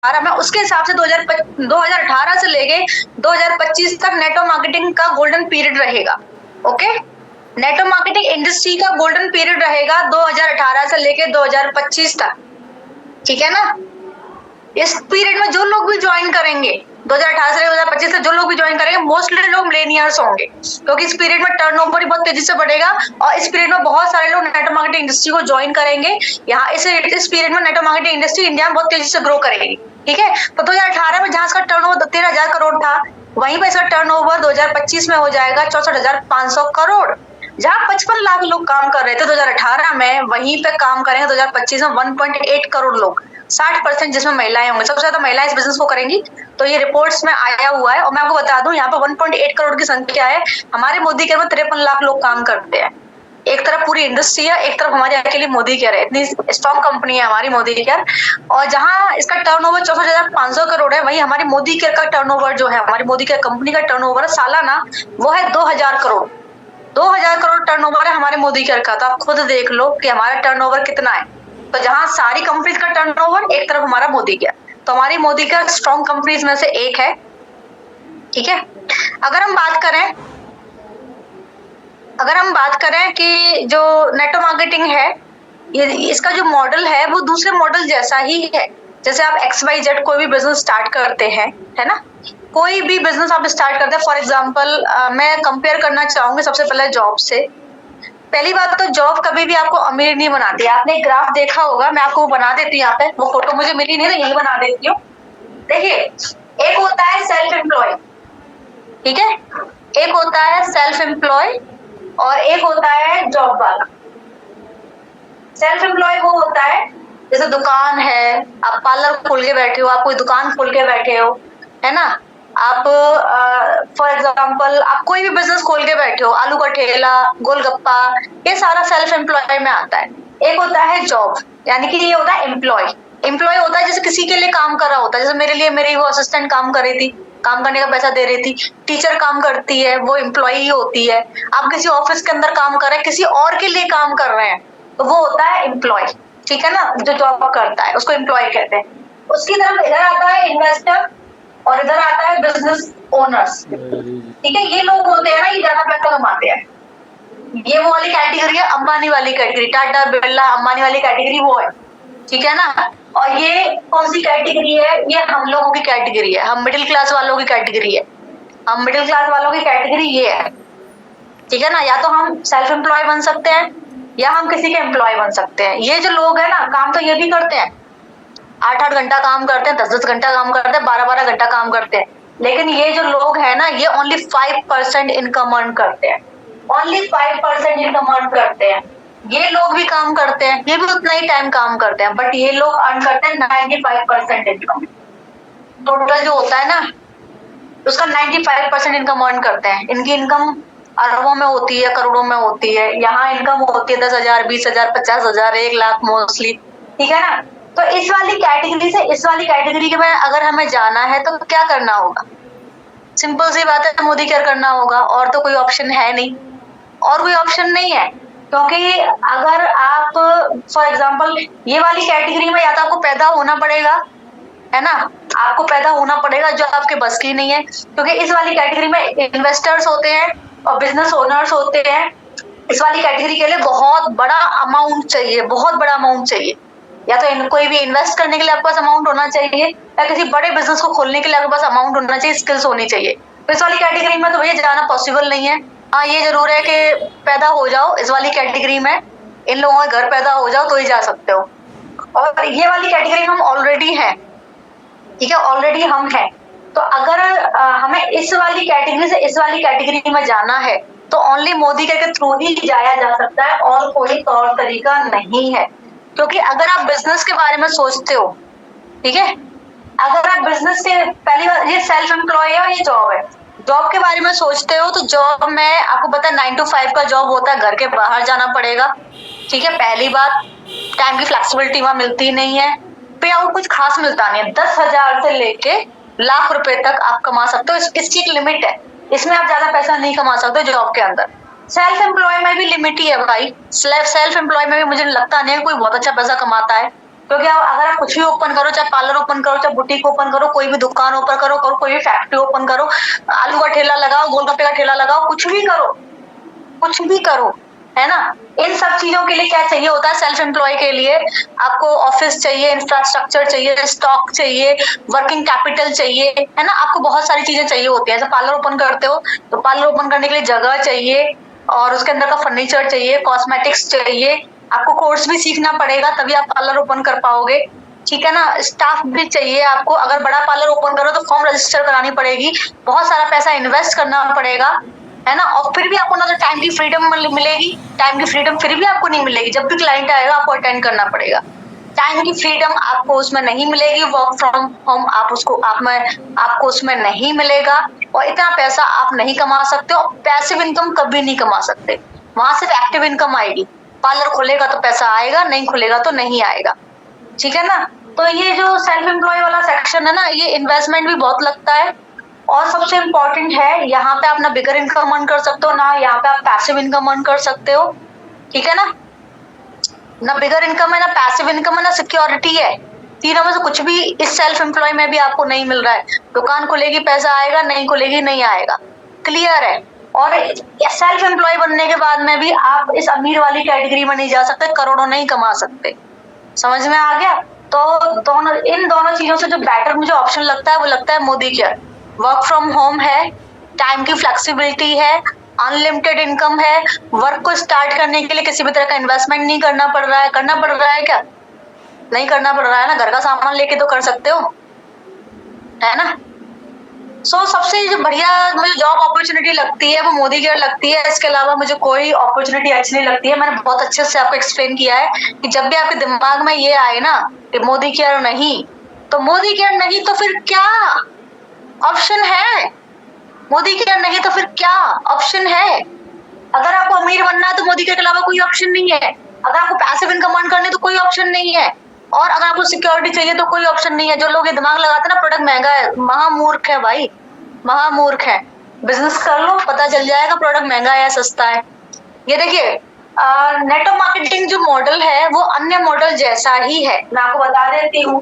2018 में, उसके हिसाब से 2018 से लेके 2025 तक नेटो मार्केटिंग का गोल्डन पीरियड रहेगा। ओके, नेटो मार्केटिंग इंडस्ट्री का गोल्डन पीरियड रहेगा 2018 से लेके 2025 तक, ठीक है ना। इस पीरियड में जो लोग भी ज्वाइन करेंगे 2018 से 2025 से जो लोग भी ज्वाइन करेंगे, मोस्टली लोग मिलेनियर्स होंगे, क्योंकि इस पीरियड में टर्नओवर बहुत तेजी से बढ़ेगा और इस पीरियड में बहुत सारे लोग नेटवर्क मार्केटिंग इंडस्ट्री को ज्वाइन करेंगे। यहाँ इस पीरियड में नेटवर्क मार्केटिंग इंडस्ट्री इंडिया में बहुत तेजी से ग्रो करेगी, ठीक है। तो 2018 में जहां इसका टर्नओवर 13,000 करोड़ था, वहीं पर इसका टर्नओवर 2025 में हो जाएगा 64,500 करोड़। जहां 55 लाख लोग काम कर रहे थे 2018 में, वहीं पे काम करेंगे 2025 में 1.8 करोड़ लोग, 60% जिसमें महिलाएं होंगी। सबसे ज्यादा महिलाएं इस बिजनेस को करेंगी, तो ये रिपोर्ट्स में आया हुआ है। और मैं आपको बता दूं, यहाँ पे 1.8 करोड़ की संख्या है। हमारे मोदी केयर में 53 लाख लोग काम करते हैं। एक तरफ पूरी इंडस्ट्री है, एक तरफ हमारी अकेली मोदी केयर है। इतनी स्ट्रॉन्ग कंपनी है हमारी मोदी केयर। और जहां इसका टर्नओवर 64,500 करोड़ है, वहीं हमारी मोदी केयर का टर्नओवर जो है, हमारी मोदी केयर कंपनी का टर्नओवर सालाना, वो है 2,000 करोड़। 2,000 करोड़ टर्नओवर है हमारे मोदी केयर का। तो आप खुद देख लो कि हमारा टर्नओवर कितना है। तो जहां सारी कंपनीज का टर्नओवर, एक तरफ हमारा मोदी केयर, तो हमारी मोदी केयर स्ट्रॉन्ग कंपनीज में से एक है, ठीक है। अगर हम बात करें कि जो नेटो मार्केटिंग है, ये इसका जो मॉडल है वो दूसरे मॉडल जैसा ही है। जैसे आप XYZ कोई भी बिजनेस स्टार्ट करते हैं, है ना, कोई भी बिजनेस आप स्टार्ट करते हैं, फॉर एग्जाम्पल मैं कंपेयर करना चाहूंगी सबसे पहले जॉब से। पहली बात तो जॉब कभी भी आपको अमीर नहीं बनाती। आपने एक ग्राफ देखा होगा, मैं आपको बना देती हूँ यहाँ पे, वो फोटो मुझे मिली नहीं तो यही बना देती हूँ। देखिए, एक होता है सेल्फ एम्प्लॉय, ठीक है, एक होता है सेल्फ एम्प्लॉय और एक होता है जॉब वाला। सेल्फ एम्प्लॉय वो होता है जैसे दुकान है, आप पार्लर खोल के बैठे हो, आप कोई दुकान खोल के बैठे हो, है ना, आप फॉर एग्जाम्पल आप कोई भी बिजनेस खोल के बैठे हो, आलू का ठेला, गोलगप्पा, ये सारा सेल्फ एम्प्लॉय में आता है। एक होता है जॉब, यानी कि ये होता है एम्प्लॉय। एम्प्लॉय होता है जैसे किसी के लिए काम कर रहा होता है, जैसे मेरे लिए मेरी वो असिस्टेंट काम कर रही थी, काम करने का पैसा दे रही थी। टीचर काम करती है, वो एम्प्लॉय ही होती है। आप किसी ऑफिस के अंदर काम कर रहे हैं, किसी और के लिए काम कर रहे हैं, तो वो होता है एम्प्लॉय, ठीक है ना। जो जॉब करता है उसको एम्प्लॉय कहते हैं। उसकी तरफ इधर आता है इन्वेस्टर और इधर आता है बिजनेस ओनर्स, ठीक है। ये लोग होते हैं ना, ये ज्यादा पैसा कमाते हैं। ये वो वाली कैटेगरी है, अंबानी वाली कैटेगरी, टाटा बिरला अंबानी वाली कैटेगरी वो है, ठीक है ना। और ये कौन सी कैटेगरी है, ये हम लोगों की कैटेगरी है, हम मिडिल क्लास वालों की कैटेगरी है। हम मिडिल क्लास वालों की कैटेगरी ये है, ठीक है ना। या तो हम सेल्फ एम्प्लॉय बन सकते हैं या हम किसी के एम्प्लॉय बन सकते हैं। ये जो लोग है ना, काम तो ये भी करते हैं, 8-8 घंटा काम करते हैं, 10-10 घंटा काम करते हैं, 12-12 घंटा काम करते हैं। लेकिन ये जो लोग है ना, ये ओनली 5% इनकम अर्न करते हैं, ओनली 5% इनकम अर्न करते हैं। ये लोग भी काम करते हैं, ये भी उतना ही टाइम काम करते हैं, बट ये लोग अर्न करते हैं 95% इनकम। टोटल जो होता है ना, उसका 95% इनकम अर्न करते हैं। इनकी इनकम अरबों में होती है, करोड़ों में होती है। यहाँ इनकम होती है 10,000, 20,000, 50,000, 1 लाख मोस्टली, ठीक है ना। तो इस वाली कैटेगरी से इस वाली कैटेगरी में अगर हमें जाना है तो क्या करना होगा? सिंपल सी बात है, मोदी केयर करना होगा, और तो कोई ऑप्शन है नहीं, और कोई ऑप्शन नहीं है। क्योंकि अगर आप फॉर एग्जाम्पल ये वाली कैटेगरी में, या तो आपको पैदा होना पड़ेगा, है ना, आपको पैदा होना पड़ेगा, जो आपके बस की नहीं है। क्योंकि इस वाली कैटेगरी में इन्वेस्टर्स होते हैं और बिजनेस ओनर्स होते हैं। इस वाली कैटेगरी के लिए बहुत बड़ा अमाउंट चाहिए, बहुत बड़ा अमाउंट चाहिए। या तो कोई भी इन्वेस्ट करने के लिए आपके पास अमाउंट होना चाहिए, या किसी बड़े बिजनेस को खोलने के लिए आपके पास अमाउंट होना चाहिए, स्किल्स होनी चाहिए। तो इस वाली कैटेगरी में तो भैया जाना पॉसिबल नहीं है। हाँ, ये जरूर है कि पैदा हो जाओ इस वाली कैटेगरी में, इन लोगों के घर पैदा हो जाओ तो ही जा सकते हो। और ये वाली कैटेगरी में हम ऑलरेडी हैं, ठीक है, ऑलरेडी हम हैं। तो अगर हमें इस वाली कैटेगरी से इस वाली कैटेगरी में जाना है, तो ओनली मोदी के थ्रू ही जाया जा सकता है, और कोई तौर तरीका नहीं है। क्योंकि अगर आप बिजनेस के बारे में सोचते हो, ठीक है, अगर आप बिजनेस के, पहली बात ये सेल्फ एम्प्लॉय है और ये जॉब है। जॉब के बारे में सोचते हो तो जॉब में आपको पता है 9 to 5 का जॉब होता है, घर के बाहर जाना पड़ेगा, ठीक है। पहली बात, टाइम की फ्लेक्सिबिलिटी वहां मिलती नहीं है। पे आउट कुछ खास मिलता नहीं है, 10,000 से लेके लाख रुपए तक आप कमा सकते हो। इसकी एक लिमिट है, इसमें आप ज्यादा पैसा नहीं कमा सकते जॉब के अंदर। सेल्फ एम्प्लॉय में भी लिमिट ही है भाई। सेल्फ एम्प्लॉय में भी मुझे लगता नहीं है कोई बहुत अच्छा पैसा कमाता है। क्योंकि अगर आप कुछ भी ओपन करो, चाहे पार्लर ओपन करो, चाहे बुटीक ओपन करो, कोई भी दुकान ओपन करो, कोई भी फैक्ट्री ओपन करो, आलू का ठेला लगाओ, गोलगप्पे का ठेला लगाओ, कुछ भी करो, कुछ भी करो, है ना। इन सब चीजों के लिए क्या चाहिए होता है? सेल्फ एम्प्लॉय के लिए आपको ऑफिस चाहिए, इंफ्रास्ट्रक्चर चाहिए, स्टॉक चाहिए, वर्किंग कैपिटल चाहिए, है ना। आपको बहुत सारी चीजें चाहिए होती है। जैसे पार्लर ओपन करते हो तो पार्लर ओपन करने के लिए जगह चाहिए और उसके अंदर का फर्नीचर चाहिए, कॉस्मेटिक्स चाहिए, आपको कोर्स भी सीखना पड़ेगा, तभी आप पार्लर ओपन कर पाओगे, ठीक है ना। स्टाफ भी चाहिए आपको। अगर बड़ा पार्लर ओपन करो तो फॉर्म रजिस्टर करानी पड़ेगी, बहुत सारा पैसा इन्वेस्ट करना पड़ेगा, है ना। और फिर भी आपको ना तो टाइम की फ्रीडम मिलेगी, टाइम की फ्रीडम फिर भी आपको नहीं मिलेगी। जब भी क्लाइंट आएगा आपको अटेंड करना पड़ेगा। टाइम की फ्रीडम आपको उसमें नहीं मिलेगी, वर्क फ्रॉम होम आपको उसमें नहीं मिलेगा, और इतना पैसा आप नहीं कमा सकते, और पैसिव इनकम कभी नहीं कमा सकते। वहां सिर्फ एक्टिव इनकम आएगी। पार्लर खुलेगा तो पैसा आएगा, नहीं खुलेगा तो नहीं आएगा, ठीक है ना। तो ये जो सेल्फ एम्प्लॉय वाला सेक्शन है ना, ये इन्वेस्टमेंट भी बहुत लगता है, और सबसे इम्पोर्टेंट है, यहाँ पे आप ना बिगर इनकम अर्न कर सकते हो, ना यहाँ पे आप पैसिव इनकम अर्न कर सकते हो, ठीक है ना। ना बिगर इनकम है, ना पैसिव इनकम है, ना सिक्योरिटी है। तीनों में से कुछ भी इस सेल्फ एम्प्लॉय में भी आपको नहीं मिल रहा है। दुकान खुलेगी पैसा आएगा, नहीं खुलेगी नहीं आएगा, क्लियर है। और सेल्फ एम्प्लॉय बनने के बाद में भी आप इस अमीर वाली कैटेगरी में नहीं जा सकते, करोड़ों नहीं कमा सकते, समझ में आ गया। तो इन दोनों चीजों से जो बेटर मुझे ऑप्शन लगता है वो लगता है Modi care. Work from home है, टाइम की फ्लेक्सिबिलिटी है, अनलिमिटेड इनकम है, वर्क को स्टार्ट करने के लिए किसी भी तरह का इन्वेस्टमेंट नहीं करना पड़ रहा है। करना पड़ रहा है क्या? नहीं करना पड़ रहा है ना, घर का सामान लेके तो कर सकते हो, है ना। सबसे जो बढ़िया मुझे जॉब अपॉर्चुनिटी लगती है वो मोदी केयर लगती है। इसके अलावा मुझे कोई अपॉर्चुनिटी अच्छी नहीं लगती है। मैंने बहुत अच्छे से आपको एक्सप्लेन किया है कि जब भी आपके दिमाग में ये आए ना कि मोदी केयर नहीं, तो मोदी केयर नहीं तो फिर क्या ऑप्शन है? मोदी केयर नहीं तो फिर क्या ऑप्शन है? अगर आपको अमीर बनना है तो मोदी केयर के अलावा कोई ऑप्शन नहीं है। अगर आपको पैसिव इनकम अर्न करनी है तो कोई ऑप्शन नहीं है। और अगर आपको सिक्योरिटी चाहिए तो कोई ऑप्शन नहीं है। जो लोग ये दिमाग लगाते हैं ना प्रोडक्ट महंगा है, महामूर्ख है भाई, महामूर्ख है। बिजनेस कर लो, पता चल जाएगा प्रोडक्ट महंगा है या सस्ता है। ये देखिए, नेटवर्क मार्केटिंग जो मॉडल है वो अन्य मॉडल जैसा ही है। मैं आपको बता देती हूँ,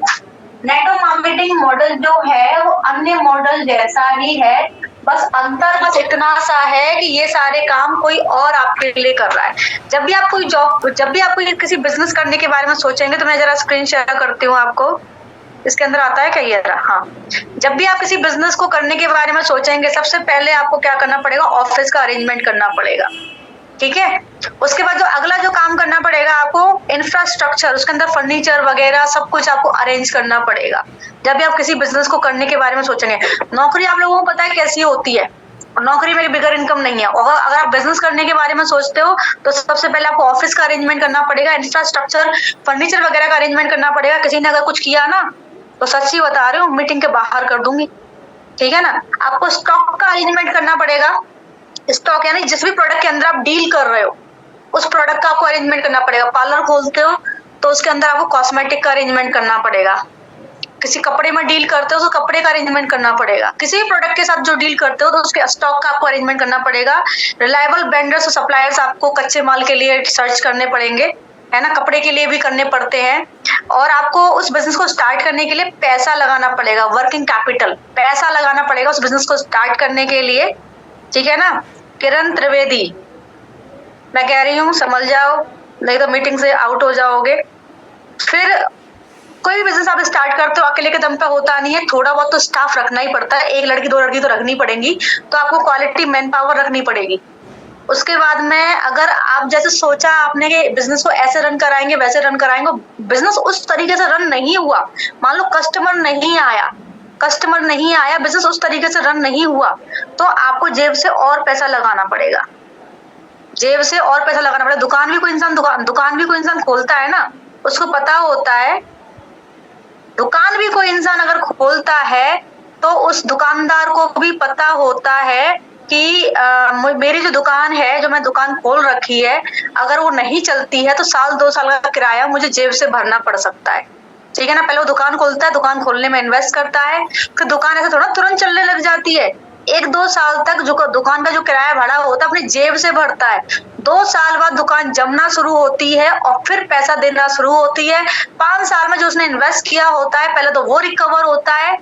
नेटवर्क मार्केटिंग मॉडल जो है वो अन्य मॉडल जैसा ही है, बस अंतर बस इतना सा है कि ये सारे काम कोई और आपके लिए कर रहा है। जब भी आप कोई किसी बिजनेस करने के बारे में सोचेंगे, तो मैं जरा स्क्रीन शेयर करती हूँ आपको। इसके अंदर आता है क्या ये रहा? हाँ, जब भी आप किसी बिजनेस को करने के बारे में सोचेंगे, सबसे पहले आपको क्या करना पड़ेगा? ऑफिस का अरेंजमेंट करना पड़ेगा, ठीक है। उसके बाद जो अगला जो काम करना पड़ेगा आपको, इंफ्रास्ट्रक्चर, उसके अंदर फर्नीचर वगैरह सब कुछ आपको अरेंज करना पड़ेगा। जब भी आप किसी बिजनेस को करने के बारे में सोचेंगे, नौकरी आप लोगों को पता है कैसी होती है, नौकरी में बिगर इनकम नहीं है। और अगर आप बिजनेस करने के बारे में सोचते हो तो सबसे पहले आपको ऑफिस का अरेंजमेंट करना पड़ेगा, इंफ्रास्ट्रक्चर, फर्नीचर वगैरह का अरेंजमेंट करना पड़ेगा। किसी ने अगर कुछ किया ना तो सच्ची बता रही हूँ, मीटिंग के बाहर कर दूंगी, ठीक है ना। आपको स्टॉक का अरेंजमेंट करना पड़ेगा। स्टॉक यानी जिस भी प्रोडक्ट के अंदर आप डील कर रहे हो उस प्रोडक्ट का आपको अरेंजमेंट करना पड़ेगा। पार्लर खोलते हो तो उसके अंदर आपको कॉस्मेटिक का अरेंजमेंट करना पड़ेगा। किसी कपड़े में डील करते हो तो कपड़े का अरेंजमेंट करना पड़ेगा। किसी भी प्रोडक्ट के साथ जो डील करते हो तो उसके स्टॉक का आपको अरेंजमेंट करना पड़ेगा। रिलायबल वेंडर्स और सप्लायर्स आपको कच्चे माल के लिए सर्च करने पड़ेंगे, है ना। कपड़े के लिए भी करने पड़ते हैं। और आपको उस बिजनेस को स्टार्ट करने के लिए पैसा लगाना पड़ेगा, वर्किंग कैपिटल, पैसा लगाना पड़ेगा उस बिजनेस को स्टार्ट करने के लिए, ठीक है ना। किरण त्रिवेदी, मैं कह रही हूँ समझ जाओ, नहीं तो मीटिंग से आउट हो जाओगे। फिर कोई भी बिजनेस आप स्टार्ट करते हो अकेले के दम पे होता नहीं है, थोड़ा बहुत तो स्टाफ रखना ही पड़ता है। एक लड़की दो लड़की तो रखनी पड़ेगी, तो आपको क्वालिटी मैन पावर रखनी पड़ेगी। उसके बाद में अगर आप जैसे सोचा आपने कि बिजनेस को ऐसे रन कराएंगे वैसे रन कराएंगे, बिजनेस उस तरीके से रन नहीं हुआ, मान लो कस्टमर नहीं आया, बिजनेस उस तरीके से रन नहीं हुआ, तो आपको जेब से और पैसा लगाना पड़ेगा, दुकान भी कोई इंसान खोलता है ना, उसको पता होता है, दुकान भी कोई इंसान अगर खोलता है तो उस दुकानदार को भी पता होता है कि मेरी जो दुकान है, जो मैं दुकान खोल रखी है, अगर वो नहीं चलती है तो 1-2 साल का किराया मुझे जेब से भरना पड़ सकता है, ठीक है ना। पहले वो दुकान खोलता है, दुकान खोलने में इन्वेस्ट करता है, फिर दुकान ऐसे थोड़ा तुरंत चलने लग जाती है। 1-2 साल तक जो दुकान का जो किराया भाड़ा होता है अपनी जेब से भरता है। 2 साल बाद दुकान जमना शुरू होती है और फिर पैसा देना शुरू होती है। 5 साल में जो उसने इन्वेस्ट किया होता है पहले तो वो रिकवर होता है,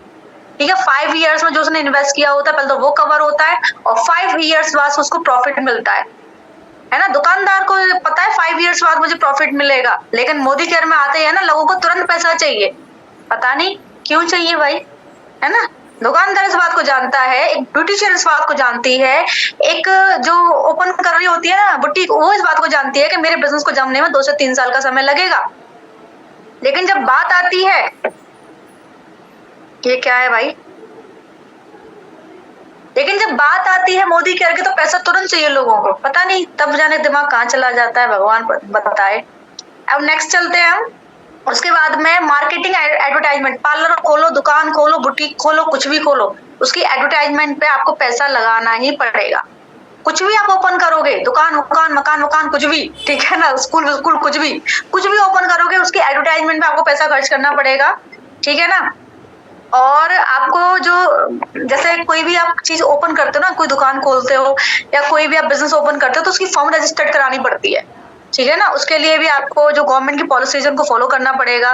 ठीक है। 5 इयर्स में जो उसने इन्वेस्ट किया होता है पहले तो वो कवर होता है और 5 इयर्स बाद उसको प्रॉफिट मिलता है ना। दुकानदार को पता है 5 इयर्स बाद मुझे प्रॉफिट मिलेगा, लेकिन मोदी केयर में आते हैं ना लोगों को तुरंत पैसा चाहिए, पता नहीं क्यों चाहिए भाई, है ना। दुकानदार इस बात को जानता है, एक ब्यूटिशियन इस बात को जानती है, एक जो ओपन कर रही होती है ना बुटीक वो इस बात को जानती है कि मेरे बिजनेस को जमने में 2 से 3 साल का समय लगेगा। लेकिन जब बात आती है, ये क्या है भाई, लेकिन जब बात आती है मोदी केयर की तो पैसा तुरंत चाहिए लोगों को, पता नहीं तब जाने दिमाग कहाँ चला जाता है, भगवान बताए। अब नेक्स्ट चलते हैं हम। उसके बाद में मार्केटिंग एडवर्टाइजमेंट, पार्लर खोलो, दुकान खोलो, बुटीक खोलो, कुछ भी खोलो, उसकी एडवर्टाइजमेंट पे आपको पैसा लगाना ही पड़ेगा। कुछ भी आप ओपन करोगे, दुकान वुकान मकान वकान कुछ भी, ठीक है ना, स्कूल कुछ भी ओपन करोगे उसकी एडवर्टाइजमेंट पे आपको पैसा खर्च करना पड़ेगा, ठीक है ना। और आपको जो जैसे कोई भी आप चीज ओपन करते हो ना, कोई दुकान खोलते हो या कोई भी आप बिजनेस ओपन करते हो तो उसकी फॉर्म रजिस्टर्ड करानी पड़ती है, ठीक है ना। उसके लिए भी आपको जो गवर्नमेंट की पॉलिसीज उनको फॉलो करना पड़ेगा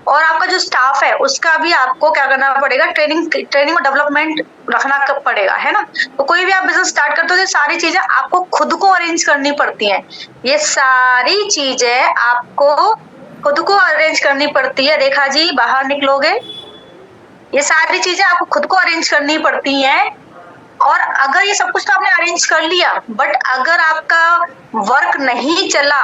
और आपका जो स्टाफ है उसका भी आपको क्या करना पड़ेगा, ट्रेनिंग और डेवलपमेंट रखना पड़ेगा, है ना। तो कोई भी आप बिजनेस स्टार्ट करते हो ये सारी चीजें आपको खुद को अरेंज करनी पड़ती हैं, ये सारी चीजें आपको खुद को अरेंज करनी पड़ती है। रेखा जी बाहर निकलोगे, ये सारी चीजें आपको खुद को अरेंज करनी पड़ती हैं। और अगर ये सब कुछ तो आपने अरेंज कर लिया, बट अगर आपका वर्क नहीं चला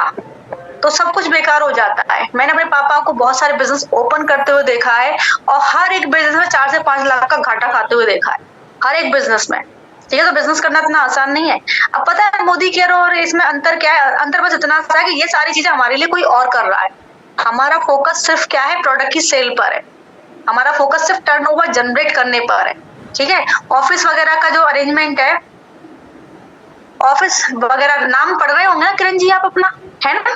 तो सब कुछ बेकार हो जाता है। मैंने अपने पापा को बहुत सारे बिजनेस ओपन करते हुए देखा है और हर एक बिजनेस में 4 से 5 लाख का घाटा खाते हुए देखा है, हर एक बिजनेस में, ठीक है। तो बिजनेस करना इतना आसान नहीं है। अब पता है मोदी केयर और इसमें अंतर क्या है, अंतर बस इतना सा है कि ये सारी चीजें हमारे लिए कोई और कर रहा है, हमारा फोकस सिर्फ क्या है, प्रोडक्ट की सेल पर है, हमारा फोकस सिर्फ टर्नओवर जनरेट करने पर है, ठीक है। ऑफिस वगैरह का जो अरेंजमेंट है, ऑफिस वगैरह नाम पढ़ रहे होंगे ना किरण जी आप अपना, है ना।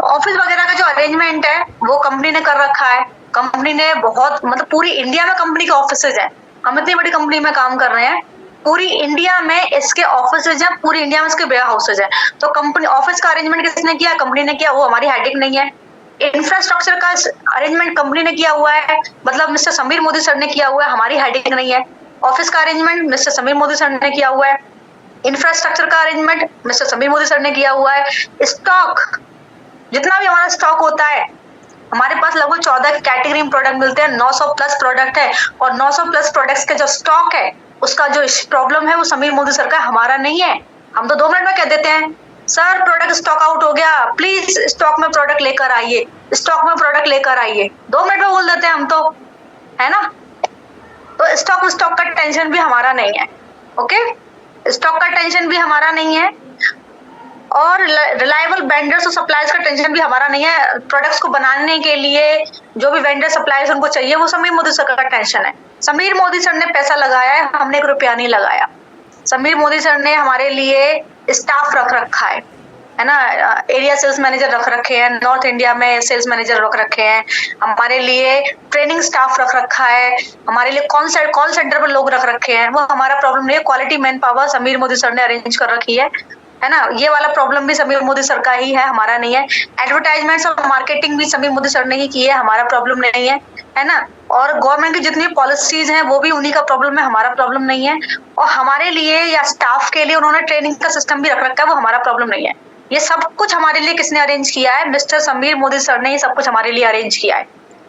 ऑफिस वगैरह का जो अरेंजमेंट है वो कंपनी ने कर रखा है। कंपनी ने बहुत मतलब पूरी इंडिया में कंपनी के ऑफिसेज हैं, हम इतनी बड़ी कंपनी में काम कर रहे हैं, पूरी इंडिया में इसके ऑफिसेज हैं, पूरी इंडिया में इसके वेयर हाउसेज हैं। तो कंपनी ऑफिस का अरेंजमेंट किसने किया, कंपनी ने किया, वो हमारी हेडेक नहीं है। इंफ्रास्ट्रक्चर का अरेंजमेंट कंपनी ने किया हुआ है, मतलब मिस्टर समीर मोदी सर ने किया हुआ है, हमारी हेडेक नहीं है। ऑफिस का arrangement mister Sameer Modi sir ने किया हुआ है, इंफ्रास्ट्रक्चर का arrangement mister Sameer Modi sir ने किया हुआ है। स्टॉक, जितना भी हमारा स्टॉक होता है, हमारे पास लगभग 14 कैटेगरी में प्रोडक्ट मिलते हैं, 900 प्लस प्रोडक्ट है और 900 प्लस प्रोडक्ट्स का जो स्टॉक है उसका जो प्रॉब्लम है वो समीर मोदी सर का, हमारा नहीं है। हम तो 2 मिनट में कह देते हैं सर प्रोडक्ट स्टॉक आउट हो गया, प्लीज स्टॉक में प्रोडक्ट लेकर आइए, स्टॉक में प्रोडक्ट लेकर आइए, 2 मिनट में बोल देते हैं हम तो, है ना। तो स्टॉक का टेंशन भी हमारा नहीं है, ओके, स्टॉक का टेंशन भी हमारा नहीं है और रिलायबल वेंडर्स और सप्लायर्स का टेंशन भी हमारा नहीं है। प्रोडक्ट्स को बनाने के लिए जो भी वेंडर सप्लायर्स उनको चाहिए वो समीर मोदी सर का टेंशन है। समीर मोदी सर ने पैसा लगाया है, हमने 1 रुपया नहीं लगाया। समीर मोदी सर ने हमारे लिए स्टाफ रख रखा है ना, एरिया सेल्स मैनेजर रख रखे हैं, नॉर्थ इंडिया में सेल्स मैनेजर रख रखे हैं, हमारे लिए ट्रेनिंग स्टाफ रख रखा है, हमारे लिए कॉल सेंटर पर लोग रख रखे हैं, वो हमारा प्रॉब्लम नहीं है। Quality man power Sameer Modi sir ने अरेंज कर रखी है ना, ये वाला प्रॉब्लम भी समीर मोदी सर का ही है, हमारा नहीं है। एडवर्टाइजमेंट्स और मार्केटिंग भी समीर मोदी सर ने ही की है, हमारा प्रॉब्लम नहीं है ना। और गवर्नमेंट की जितनी पॉलिसीज हैं वो भी उन्हीं का प्रॉब्लम है, हमारा प्रॉब्लम नहीं है। और हमारे लिए या स्टाफ के लिए उन्होंने ट्रेनिंग का सिस्टम भी रख रखा है, वो हमारा प्रॉब्लम नहीं है। ये सब कुछ हमारे लिए किसने अरेंज किया है, मिस्टर समीर मोदी सर ने ये सब कुछ हमारे लिए अरेंज किया है,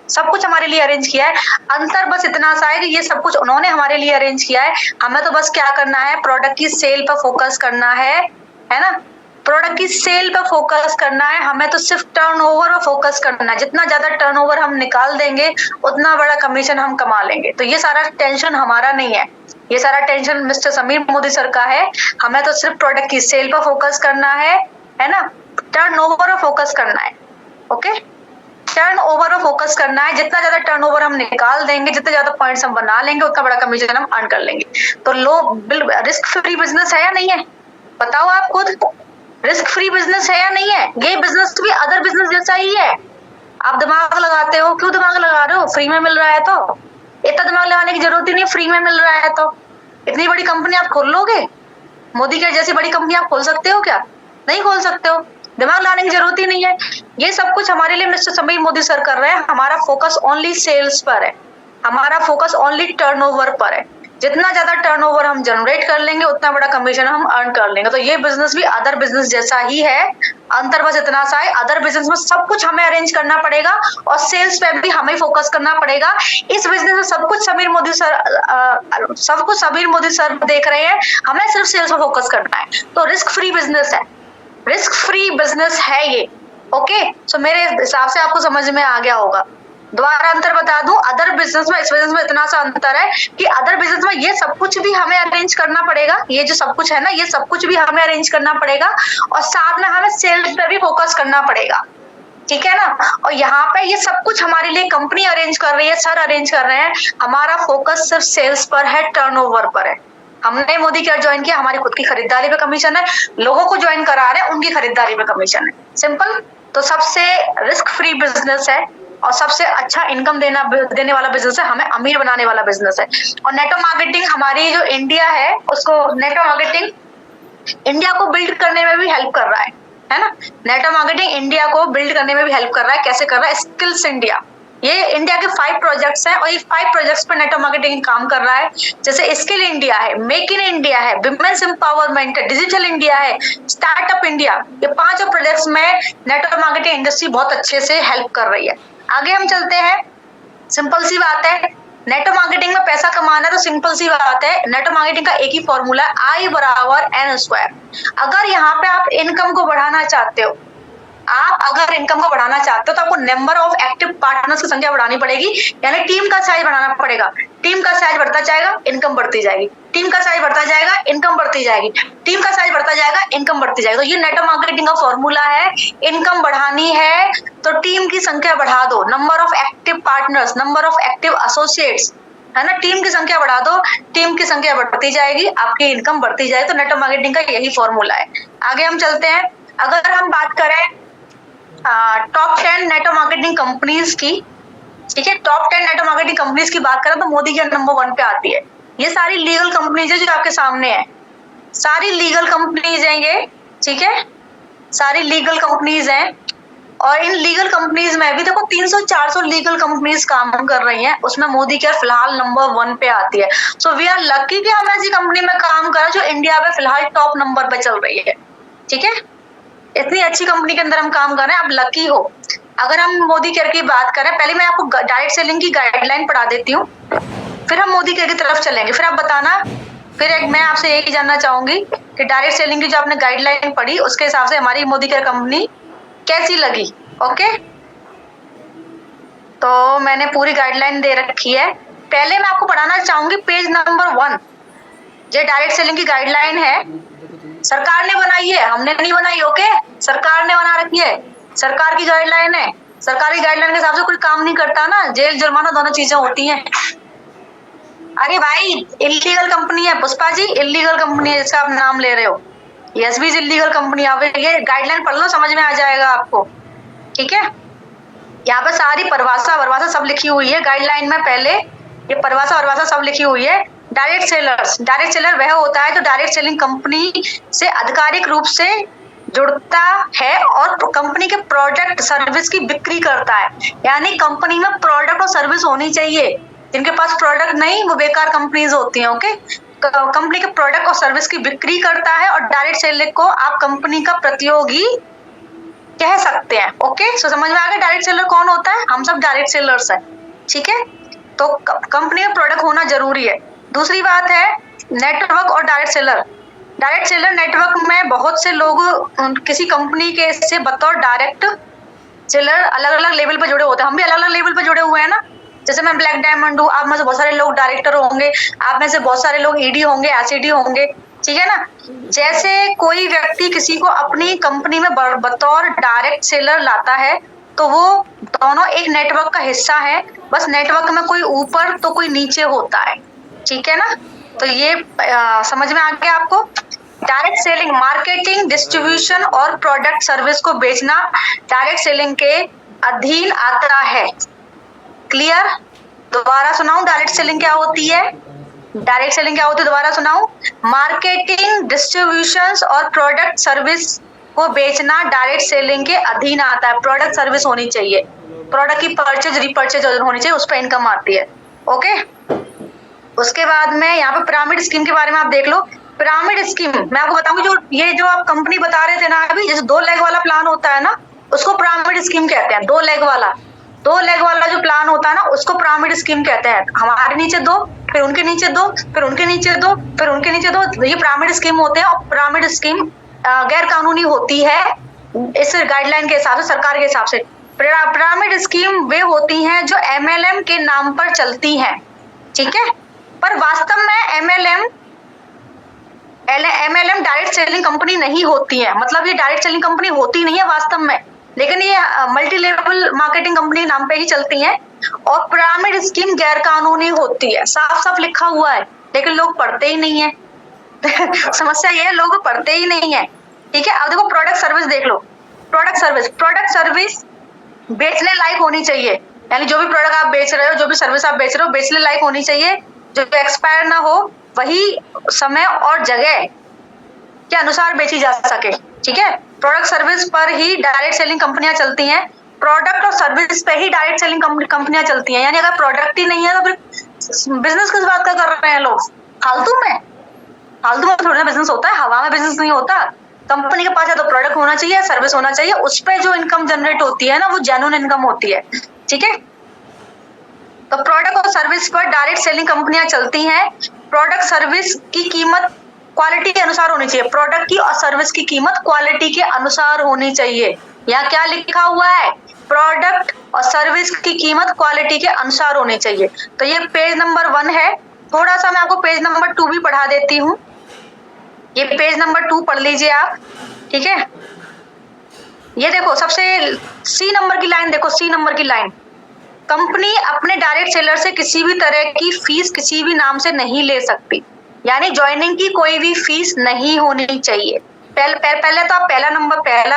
सब कुछ हमारे लिए अरेंज किया है। अंतर बस इतना सा है कि ये सब कुछ उन्होंने हमारे लिए अरेंज किया है, हमें तो बस क्या करना है, प्रोडक्ट की सेल पर फोकस करना है ना, प्रोडक्ट की सेल पर फोकस करना है। हमें तो सिर्फ टर्नओवर पर फोकस करना है, जितना ज्यादा टर्नओवर हम निकाल देंगे उतना बड़ा कमीशन हम कमा लेंगे। तो ये सारा टेंशन हमारा नहीं है, ये सारा tension mister Sameer Modi sir का है। हमें तो सिर्फ प्रोडक्ट की सेल पर फोकस करना है ना, टर्नओवर पर फोकस करना है, ओके, टर्नओवर पर फोकस करना है। जितना ज्यादा टर्नओवर हम निकाल देंगे, जितने ज्यादा पॉइंट्स हम बना लेंगे, उतना बड़ा कमीशन हम अर्न कर लेंगे। तो लो रिस्क फ्री बिजनेस है या नहीं है, बताओ आप खुद, रिस्क फ्री बिजनेस है या नहीं है। ये बिजनेस भी अदर बिजनेस जैसा ही है, आप दिमाग लगाते हो, क्यों दिमाग लगा रहे हो, फ्री में मिल रहा है तो, इतना दिमाग लगाने की जरूरत ही नहीं, फ्री में मिल रहा है तो, इतनी बड़ी कंपनी आप खोल लोगे? मोदी केयर जैसी बड़ी कंपनी आप खोल सकते हो क्या? नहीं खोल सकते हो। दिमाग लाने की जरूरत ही नहीं है। ये सब कुछ हमारे लिए मिस्टर समीर मोदी सर कर रहे हैं। हमारा फोकस ओनली सेल्स पर है, हमारा फोकस ओनली टर्नओवर पर है। जितना ज्यादा टर्नओवर हम जनरेट कर लेंगे उतना बड़ा कमीशन हम अर्न कर लेंगे। तो ये बिजनेस भी अदर बिजनेस जैसा ही है, अंतर बस इतना सा है, अदर बिजनेस में सब कुछ हमें अरेंज करना पड़ेगा और सेल्स पे भी हमें फोकस करना पड़ेगा। इस बिजनेस में सब कुछ समीर मोदी सर देख रहे हैं, हमें सिर्फ सेल्स पे फोकस करना है। तो रिस्क फ्री बिजनेस है, रिस्क फ्री बिजनेस है ये। ओके, सो मेरे हिसाब से आपको समझ में आ गया होगा। दोबारा अंतर बता दूं, अदर बिजनेस में इस बिजनेस में इतना सा अंतर है कि अदर बिजनेस में ये सब कुछ भी हमें अरेंज करना पड़ेगा, ये जो सब कुछ है ना, ये सब कुछ भी हमें अरेंज करना पड़ेगा और साथ में हमें सेल्स पे भी फोकस करना पड़ेगा, ठीक है ना। और यहाँ पे ये सब कुछ हमारे लिए कंपनी अरेंज कर रही है, सर अरेंज कर रहे हैं, हमारा फोकस सिर्फ सेल्स पर है, टर्नओवर पर है। हमने मोदी केयर ज्वाइन किया, हमारी खुद की खरीदारी पे कमीशन है, लोगों को ज्वाइन करा रहे हैं उनकी खरीदारी पे कमीशन है, सिंपल। तो सबसे रिस्क फ्री बिजनेस है और सबसे अच्छा इनकम देने वाला बिजनेस है, हमें अमीर बनाने वाला बिजनेस है। और नेटवर्क मार्केटिंग हमारी जो इंडिया है उसको, नेटवर्क मार्केटिंग इंडिया को बिल्ड करने में भी हेल्प कर रहा है ना। नेटवर्क मार्केटिंग इंडिया को बिल्ड करने में भी हेल्प कर रहा है। कैसे कर रहा है? स्किल्स इंडिया, ये इंडिया के 5 प्रोजेक्ट्स हैं और ये 5 प्रोजेक्ट्स पर नेटवर्क मार्केटिंग काम कर रहा है। जैसे स्किल इंडिया है, मेक इन इंडिया है, विमेंस एम्पावरमेंट है, डिजिटल इंडिया है, स्टार्टअप इंडिया, ये 5 प्रोजेक्ट्स में नेटवर्क मार्केटिंग इंडस्ट्री बहुत अच्छे से हेल्प कर रही है। आगे हम चलते हैं, सिंपल सी बात है, नेटवर्क मार्केटिंग में पैसा कमाना है तो सिंपल सी बात है, नेटवर्क मार्केटिंग का एक ही फॉर्मूला है, आई बराबर एन स्क्वायर। अगर यहाँ पे आप इनकम को बढ़ाना चाहते हो, आप अगर इनकम को बढ़ाना चाहते हो तो आपको नंबर ऑफ एक्टिव पार्टनर्स की संख्या बढ़ानी पड़ेगी, यानी टीम का साइज बढ़ाना पड़ेगा। टीम का साइज बढ़ता जाएगा, इनकम बढ़ती जाएगी, टीम का साइज बढ़ता जाएगा, इनकम बढ़ती जाएगी, टीम का साइज बढ़ता जाएगा, इनकम बढ़ती जाएगी। तो ये नेटवर्क मार्केटिंग का फॉर्मूला है। इनकम बढ़ानी है तो टीम की संख्या बढ़ा दो, number of active partners, number of active associates, है ना, टीम की संख्या बढ़ा दो, टीम की संख्या बढ़ती जाएगी, आपकी इनकम बढ़ती जाएगी। तो नेटवर्क मार्केटिंग का यही फॉर्मूला है। आगे हम चलते हैं, अगर हम बात करें टॉप 10 नेटवर्क मार्केटिंग कंपनीज की, ठीक है, टॉप 10 नेटवर्क मार्केटिंग कंपनीज की बात करें तो मोदी केयर नंबर 1 पे आती है। ये सारी लीगल कंपनीज है जो आपके सामने है, सारी लीगल कंपनीज हैं ये, ठीक है, सारी लीगल कंपनीज हैं। और इन लीगल कंपनीज में भी देखो 300-400 लीगल कंपनीज काम कर रही हैं, उसमें मोदी केयर फिलहाल नंबर 1 पे आती है। सो वी आर लकी कि हम ऐसी कंपनी में काम कर रहे हैं जो इंडिया में फिलहाल टॉप नंबर पे चल रही है, ठीक है, इतनी अच्छी कंपनी के अंदर हम काम कर रहे हैं, आप लकी हो। अगर हम मोदी केयर की बात करें, पहले मैं आपको डायरेक्ट सेलिंग की गाइडलाइन पढ़ा देती हूँ, फिर हम मोदी केयर की तरफ चलेंगे, फिर आप बताना। फिर एक मैं आपसे यही जानना चाहूंगी कि डायरेक्ट सेलिंग की जो आपने गाइडलाइन पढ़ी उसके हिसाब से हमारी मोदी केयर कंपनी कैसी लगी। ओके, तो मैंने पूरी गाइडलाइन दे रखी है। पहले मैं आपको पढ़ाना चाहूंगी पेज नंबर 1, जो डायरेक्ट सेलिंग की गाइडलाइन है, सरकार ने बनाई है, हमने नहीं बनाई। ओके, सरकार ने बना रखी है, सरकार की गाइडलाइन है, सरकारी गाइडलाइन के हिसाब से कोई काम नहीं करता ना, जेल जुर्माना दोनों चीजें होती हैं। अरे भाई, इलीगल कंपनी है पुष्पा जी, इलीगल कंपनी है जिसका आप नाम ले रहे हो, यस भी इलीगल कंपनी। आप ये गाइडलाइन पढ़ लो, समझ में आ जाएगा आपको, ठीक है। यहाँ पे सारी परिभाषा सब लिखी हुई है गाइडलाइन में, पहले ये परिभाषा सब लिखी हुई है। डायरेक्ट सेलर वह होता है जो डायरेक्ट सेलिंग कंपनी से आधिकारिक रूप से जुड़ता है और कंपनी के प्रोडक्ट सर्विस की बिक्री करता है। यानी कंपनी में प्रोडक्ट और सर्विस होनी चाहिए, जिनके पास प्रोडक्ट नहीं वो बेकार कंपनीज होती हैं। ओके, कंपनी के प्रोडक्ट और सर्विस की बिक्री करता है और डायरेक्ट सेलर को आप कंपनी का प्रतियोगी कह सकते हैं। ओके, सो समझ में आ गया डायरेक्ट सेलर कौन होता है, हम सब डायरेक्ट सेलर्स हैं, ठीक है। तो कंपनी का प्रोडक्ट होना जरूरी है। दूसरी बात है नेटवर्क और डायरेक्ट सेलर नेटवर्क में बहुत से लोग किसी कंपनी के से बतौर डायरेक्ट सेलर अलग अलग लेवल पे जुड़े होते हैं, हम भी अलग अलग लेवल पे जुड़े हुए हैं ना। जैसे मैं ब्लैक डायमंड हूँ, आप में से बहुत सारे लोग डायरेक्टर होंगे, आप में से बहुत सारे लोग ईडी होंगे, एसईडी होंगे, ठीक है ना। जैसे कोई व्यक्ति किसी को अपनी कंपनी में बतौर डायरेक्ट सेलर लाता है तो वो दोनों एक नेटवर्क का हिस्सा है, बस नेटवर्क में कोई ऊपर तो कोई नीचे होता है, ठीक है ना। तो ये समझ में आ गया आपको। डायरेक्ट सेलिंग मार्केटिंग, डिस्ट्रीब्यूशन और प्रोडक्ट सर्विस को बेचना डायरेक्ट सेलिंग के अधीन आता है। क्लियर? दोबारा सुनाऊं डायरेक्ट सेलिंग क्या होती है? डायरेक्ट सेलिंग क्या होती है, दोबारा सुनाऊं? मार्केटिंग, डिस्ट्रीब्यूशन और प्रोडक्ट सर्विस को बेचना डायरेक्ट सेलिंग के अधीन आता है। प्रोडक्ट सर्विस होनी चाहिए, प्रोडक्ट की परचेज रिपर्चेज होनी चाहिए, उस पर इनकम आती है। ओके, उसके बाद में यहाँ पे पिरामिड स्कीम के बारे में आप देख लो। पिरामिड स्कीम मैं आपको बताऊंगी, जो ये जो आप कंपनी बता रहे थे ना अभी, जैसे 2 लेग वाला प्लान होता है ना, उसको पिरामिड स्कीम कहते हैं। 2 लेग वाला जो प्लान होता है ना, उसको पिरामिड स्कीम कहते हैं। हमारे नीचे 2, फिर उनके नीचे 2, फिर उनके नीचे 2, फिर उनके नीचे 2, ये पिरामिड स्कीम होते हैं। और पिरामिड स्कीम गैर कानूनी होती है इस गाइडलाइन के हिसाब से, सरकार के हिसाब से। पिरामिड स्कीम वे होती हैं जो MLM के नाम पर चलती हैं, ठीक है। पर वास्तव में MLM डायरेक्ट सेलिंग कंपनी नहीं होती है, मतलब ये डायरेक्ट सेलिंग कंपनी होती नहीं है वास्तव में, लेकिन ये मल्टी लेवल मार्केटिंग कंपनी नाम पे ही चलती हैं। और पिरामिड स्कीम गैर कानूनी होती है, साफ साफ लिखा हुआ है, लेकिन लोग पढ़ते ही नहीं है। समस्या ये है, लोग पढ़ते ही नहीं है, ठीक है। अब देखो प्रोडक्ट सर्विस देख लो। प्रोडक्ट सर्विस बेचने लायक होनी चाहिए, यानी जो भी प्रोडक्ट आप बेच रहे हो, जो भी सर्विस आप बेच रहे हो, बेचने लायक होनी चाहिए, जो एक्सपायर ना हो, वही समय और जगह के अनुसार बेची जा सके, ठीक है। प्रोडक्ट सर्विस पर ही डायरेक्ट सेलिंग कंपनियां चलती हैं, प्रोडक्ट और सर्विस पे ही डायरेक्ट सेलिंग कंपनियां चलती हैं। यानी अगर प्रोडक्ट ही नहीं है तो फिर बिजनेस किस बात का कर रहे हैं लोग? फालतू में थोड़ा बिजनेस होता है, हवा में बिजनेस नहीं होता। कंपनी के पास या तो प्रोडक्ट होना चाहिए, सर्विस होना चाहिए, उस पर जो इनकम जनरेट होती है ना, वो जेन्युइन इनकम होती है, ठीक है। तो प्रोडक्ट और सर्विस पर डायरेक्ट सेलिंग कंपनियां चलती हैं। प्रोडक्ट सर्विस की कीमत क्वालिटी के अनुसार होनी चाहिए, प्रोडक्ट की और सर्विस की कीमत क्वालिटी के अनुसार होनी चाहिए। यहाँ क्या लिखा हुआ है? प्रोडक्ट और सर्विस की कीमत क्वालिटी के अनुसार होनी चाहिए। तो ये पेज नंबर 1 है। थोड़ा सा मैं आपको पेज नंबर 2 भी पढ़ा देती हूँ। ये पेज नंबर 2 पढ़ लीजिए आप, ठीक है। ये देखो सबसे सी नंबर की लाइन देखो, सी नंबर की लाइन, कंपनी अपने डायरेक्ट सेलर से किसी भी तरह की फीस किसी भी नाम से नहीं ले सकती, यानी ज्वाइनिंग की कोई भी फीस नहीं होनी चाहिए। पहले तो आप पहला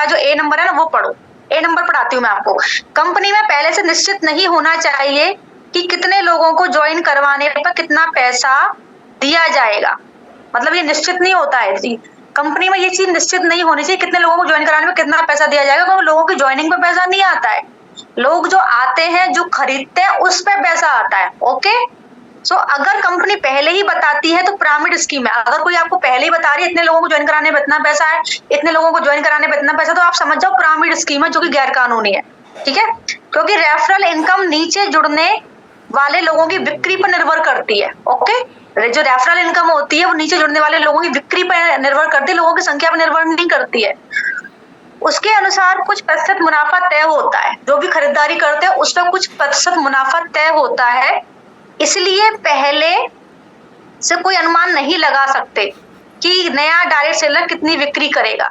जो ए नंबर है ना वो पढ़ो। ए नंबर पढ़ाती हूँ मैं आपको। कंपनी में पहले से निश्चित नहीं होना चाहिए कि कितने लोगों को ज्वाइन करवाने पर कितना पैसा दिया जाएगा, मतलब ये निश्चित नहीं होता है। कंपनी में ये चीज निश्चित नहीं होनी चाहिए कितने लोगों को ज्वाइन कराने में कितना पैसा दिया जाएगा, क्योंकि लोगों की ज्वाइनिंग पे पैसा नहीं आता है, लोग जो आते हैं जो खरीदते हैं उस पे पैसा आता है। ओके, सो अगर कंपनी पहले ही बताती है तो पिरामिड स्कीम है। अगर कोई आपको पहले ही बता रही है इतने लोगों को ज्वाइन कराने में इतना पैसा है, इतने लोगों को ज्वाइन कराने में इतना पैसा, तो आप समझ जाओ पिरामिड स्कीम है जो कि गैर कानूनी है, ठीक है। क्योंकि रेफरल इनकम नीचे जुड़ने वाले लोगों की बिक्री पर निर्भर करती है। ओके, जो रेफरल इनकम होती है वो नीचे जुड़ने वाले लोगों की बिक्री पर निर्भर करती है, लोगों की संख्या पर निर्भर नहीं करती है। उसके अनुसार कुछ प्रतिशत मुनाफा तय होता है, जो भी खरीदारी करते हैं उस पर कुछ प्रतिशत मुनाफा तय होता है, इसलिए पहले से कोई अनुमान नहीं लगा सकते कि नया डायरेक्ट सेलर कितनी बिक्री करेगा।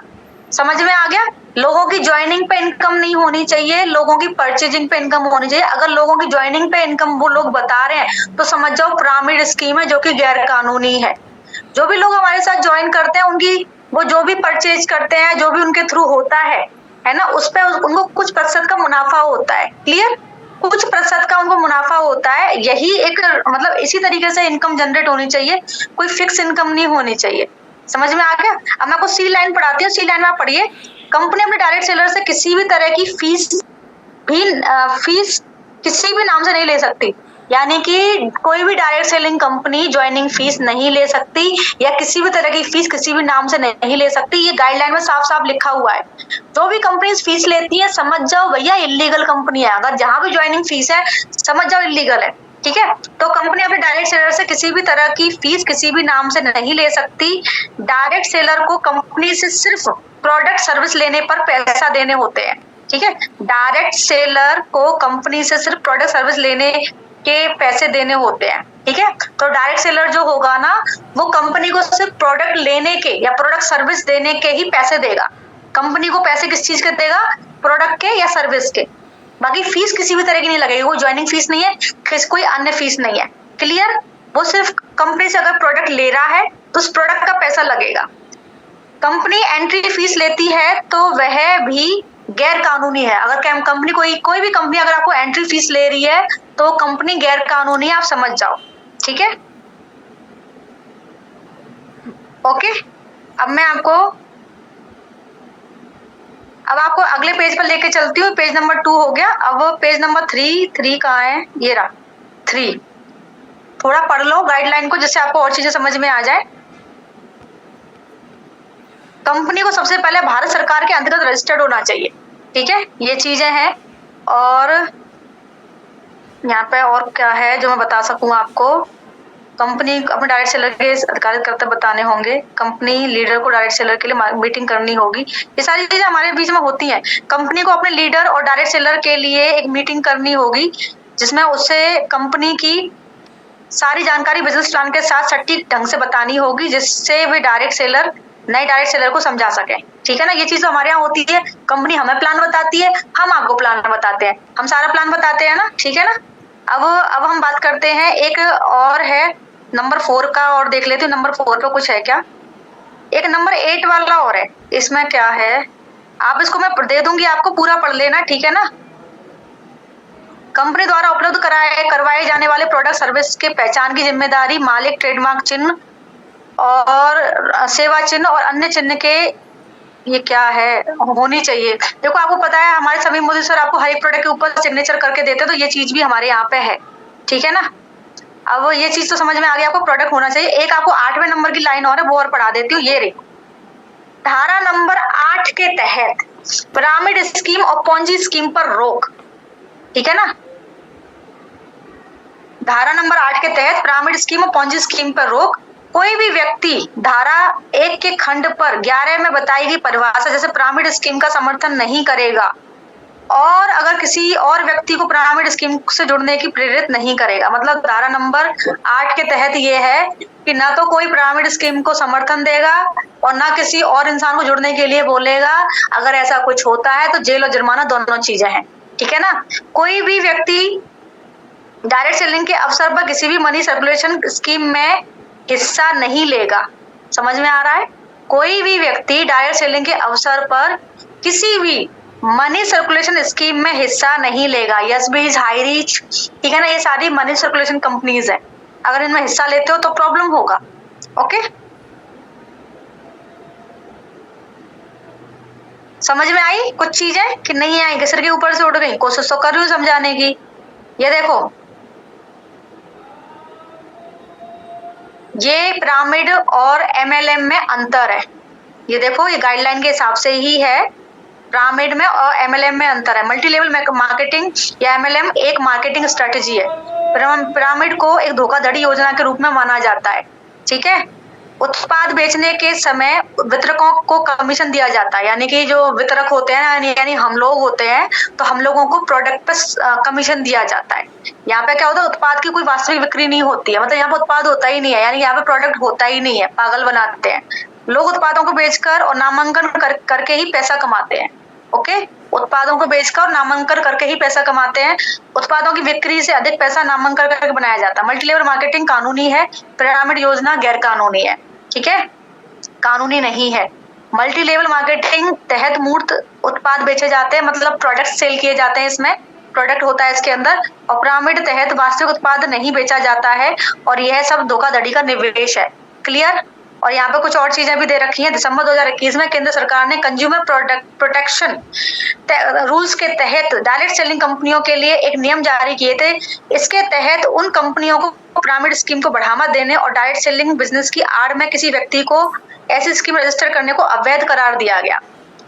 समझ में आ गया? लोगों की ज्वाइनिंग पे इनकम नहीं होनी चाहिए, लोगों की परचेजिंग पे इनकम होनी चाहिए। अगर लोगों की ज्वाइनिंग पे इनकम वो लोग बता रहे हैं तो समझ जाओ पिरामिड स्कीम है जो कि गैर कानूनी है। जो भी लोग हमारे साथ ज्वाइन करते हैं उनकी वो जो भी परचेज करते हैं, जो भी उनके थ्रू होता है ना, उस पे उनको कुछ प्रतिशत का मुनाफा होता है। क्लियर? कुछ प्रतिशत का उनको मुनाफा होता है। यही एक मतलब इसी तरीके से इनकम जनरेट होनी चाहिए, कोई फिक्स इनकम नहीं होनी चाहिए। समझ में आ गया? अब मैं आपको सी लाइन पढ़ाती हूँ। सी लाइन में आप पढ़िए, कंपनी अपने डायरेक्ट सेलर से किसी भी तरह की फीस किसी भी नाम से नहीं ले सकती, यानी कि कोई भी direct selling company joining fees नहीं ले सकती या किसी भी तरह की फीस किसी भी नाम से नहीं ले सकती। ये गाइडलाइन में साफ साफ लिखा हुआ है। जो भी कंपनी फीस लेती है समझ जाओ भैया इलीगल कंपनी है। अगर जहां भी ज्वाइनिंग फीस है समझ जाओ इलीगल है, ठीक है। तो कंपनी अपने डायरेक्ट सेलर से किसी भी तरह की फीस किसी भी नाम से नहीं ले सकती। डायरेक्ट सेलर को कंपनी से सिर्फ प्रोडक्ट सर्विस लेने पर पैसा देने होते हैं, ठीक है। डायरेक्ट सेलर को कंपनी से सिर्फ प्रोडक्ट सर्विस लेने के पैसे देने होते हैं, ठीक है। तो डायरेक्ट सेलर जो होगा ना वो कंपनी को सिर्फ प्रोडक्ट लेने के या प्रोडक्ट सर्विस देने के ही पैसे देगा। कंपनी को पैसे किस चीज के देगा? प्रोडक्ट के या सर्विस के। बाकी फीस किसी भी तरह की नहीं लगेगी, वो ज्वाइनिंग फीस नहीं है, कोई अन्य फीस नहीं है। क्लियर? वो सिर्फ कंपनी से अगर प्रोडक्ट ले रहा है तो उस प्रोडक्ट का पैसा लगेगा। कंपनी एंट्री फीस लेती है तो वह भी गैर कानूनी है। अगर कंपनी कोई भी कंपनी अगर आपको एंट्री फीस ले रही है तो कंपनी गैर कानूनी है, आप समझ जाओ, ठीक है। ओके, अब आपको अगले पेज पर लेके चलती हूँ। पेज नंबर 2 हो गया। अब पेज नंबर 3 कहाँ है? ये रहा 3। थोड़ा पढ़ लो गाइडलाइन को, जिससे आपको और चीजें समझ में आ जाए। कंपनी को सबसे पहले भारत सरकार के अंतर्गत रजिस्टर्ड होना चाहिए, ठीक है, ये चीजें हैं। और यहाँ पे और क्या है जो मैं बता सकूं आपको? कंपनी अपने डायरेक्ट सेलर के अधिकारित कर्तव्य बताने होंगे। कंपनी लीडर को डायरेक्ट सेलर के लिए मीटिंग करनी होगी। ये सारी चीजें हमारे बीच में होती हैं। कंपनी को अपने लीडर और डायरेक्ट सेलर के लिए एक मीटिंग करनी होगी, जिसमें उससे कंपनी की सारी जानकारी बिजनेस प्लान के साथ सटीक ढंग से बतानी होगी, जिससे वे नए डायरेक्ट सेलर को समझा सके। ठीक है ना, ये चीज तो हमारे यहाँ होती है। कंपनी हमें प्लान बताती है, हम आपको प्लान बताते हैं, हम सारा प्लान बताते हैं ना, ठीक है ना। अब हम बात करते हैं, एक और है नंबर 4 का, और देख लेते हैं नंबर 4 पे कुछ है क्या। एक नंबर 8 वाला और है, इसमें क्या है? आप इसको मैं दे दूंगी, आपको पूरा पढ़ लेना, ठीक है ना। कंपनी द्वारा उपलब्ध करवाए जाने वाले प्रोडक्ट सर्विस के पहचान की जिम्मेदारी मालिक, ट्रेडमार्क चिन्ह और सेवा चिन्ह और अन्य चिन्ह के ये क्या है होनी चाहिए। देखो, आपको पता है हमारे सभी मोदी सर आपको हर एक प्रोडक्ट के ऊपर सिग्नेचर करके देते हैं, तो ये चीज भी हमारे यहाँ पे है, ठीक है ना। अब ये चीज तो समझ में आ गया, आपको प्रोडक्ट होना चाहिए। एक आपको 8वें नंबर की लाइन और है, वो और पढ़ा देती हूँ। ये रही धारा नंबर 8 के तहत पिरामिड स्कीम और पॉन्जी स्कीम पर रोक, ठीक है ना। धारा नंबर 8 के तहत पिरामिड स्कीम और पॉन्जी स्कीम पर रोक। कोई भी व्यक्ति धारा 1 के खंड पर 11 में बताई गई परिभाषा जैसे पिरामिड स्कीम का समर्थन नहीं करेगा, और अगर किसी और व्यक्ति को पिरामिड स्कीम से जुड़ने की प्रेरित नहीं करेगा। मतलब धारा नंबर 8 के तहत ये है कि ना तो कोई पिरामिड स्कीम को समर्थन देगा और ना किसी और इंसान को जुड़ने के लिए बोलेगा। अगर ऐसा कुछ होता है तो जेल और जुर्माना दोनों चीजें हैं, ठीक है ना। कोई भी व्यक्ति डायरेक्ट सेलिंग के अवसर पर किसी भी मनी सर्कुलेशन स्कीम में हिस्सा नहीं लेगा। समझ में आ रहा है? कोई भी व्यक्ति डायरेक्ट सेलिंग के अवसर पर किसी भी मनी सर्कुलेशन स्कीम में हिस्सा नहीं लेगा। यस बीज, हाई रीच, ठीक है ना, ये सारी मनी सर्कुलेशन कंपनीज है। अगर इनमें हिस्सा लेते हो तो प्रॉब्लम होगा। ओके, समझ में आई कुछ चीजें कि नहीं आई? सिर के ऊपर से उड़ गई? कोशिश तो कर रही हूँ समझाने की। ये देखो, ये पिरामिड और MLM में अंतर है। ये देखो, ये गाइडलाइन के हिसाब से ही है। पिरामिड में और MLM में अंतर है। मल्टी लेवल मार्केटिंग या MLM एक मार्केटिंग स्ट्रेटेजी है। पिरामिड को एक धोखाधड़ी योजना के रूप में माना जाता है, ठीक है। उत्पाद बेचने के समय वितरकों को कमीशन दिया जाता है, यानी कि जो वितरक होते हैं यानी हम लोग होते हैं, तो हम लोगों को प्रोडक्ट पर कमीशन दिया जाता है। यहाँ पे क्या होता है, उत्पाद की कोई वास्तविक बिक्री नहीं होती है, मतलब यहाँ पे उत्पाद होता ही नहीं है, यानी यहाँ पे प्रोडक्ट होता ही नहीं है। पागल बनाते हैं लोग, उत्पादों को बेचकर और नामांकन करके ही पैसा कमाते हैं। ओके, उत्पादों को बेचकर और नामांकन करके ही पैसा कमाते हैं। उत्पादों की बिक्री से अधिक पैसा नामांकन करके बनाया जाता है। मल्टी लेवल मार्केटिंग कानूनी है, पिरामिड योजना गैर कानूनी है, ठीक है, कानूनी नहीं है। मल्टी लेवल मार्केटिंग तहत मूर्त उत्पाद बेचे जाते हैं, मतलब प्रोडक्ट सेल किए जाते हैं, इसमें प्रोडक्ट होता है इसके अंदर। और पिरामिड तहत वास्तविक उत्पाद नहीं बेचा जाता है, और यह सब धोखाधड़ी का निवेश है। क्लियर? और यहाँ पे कुछ और चीजें भी दे रखी हैं। दिसंबर 2021 में केंद्र सरकार ने कंज्यूमर प्रोटेक्शन रूल्स के तहत डायरेक्ट सेलिंग कंपनियों के लिए एक नियम जारी किए थे। इसके तहत उन कंपनियों को पिरामिड स्कीम को बढ़ावा देने और डायरेक्ट सेलिंग बिजनेस की आड़ में किसी व्यक्ति को ऐसी स्कीम रजिस्टर करने को अवैध करार दिया गया,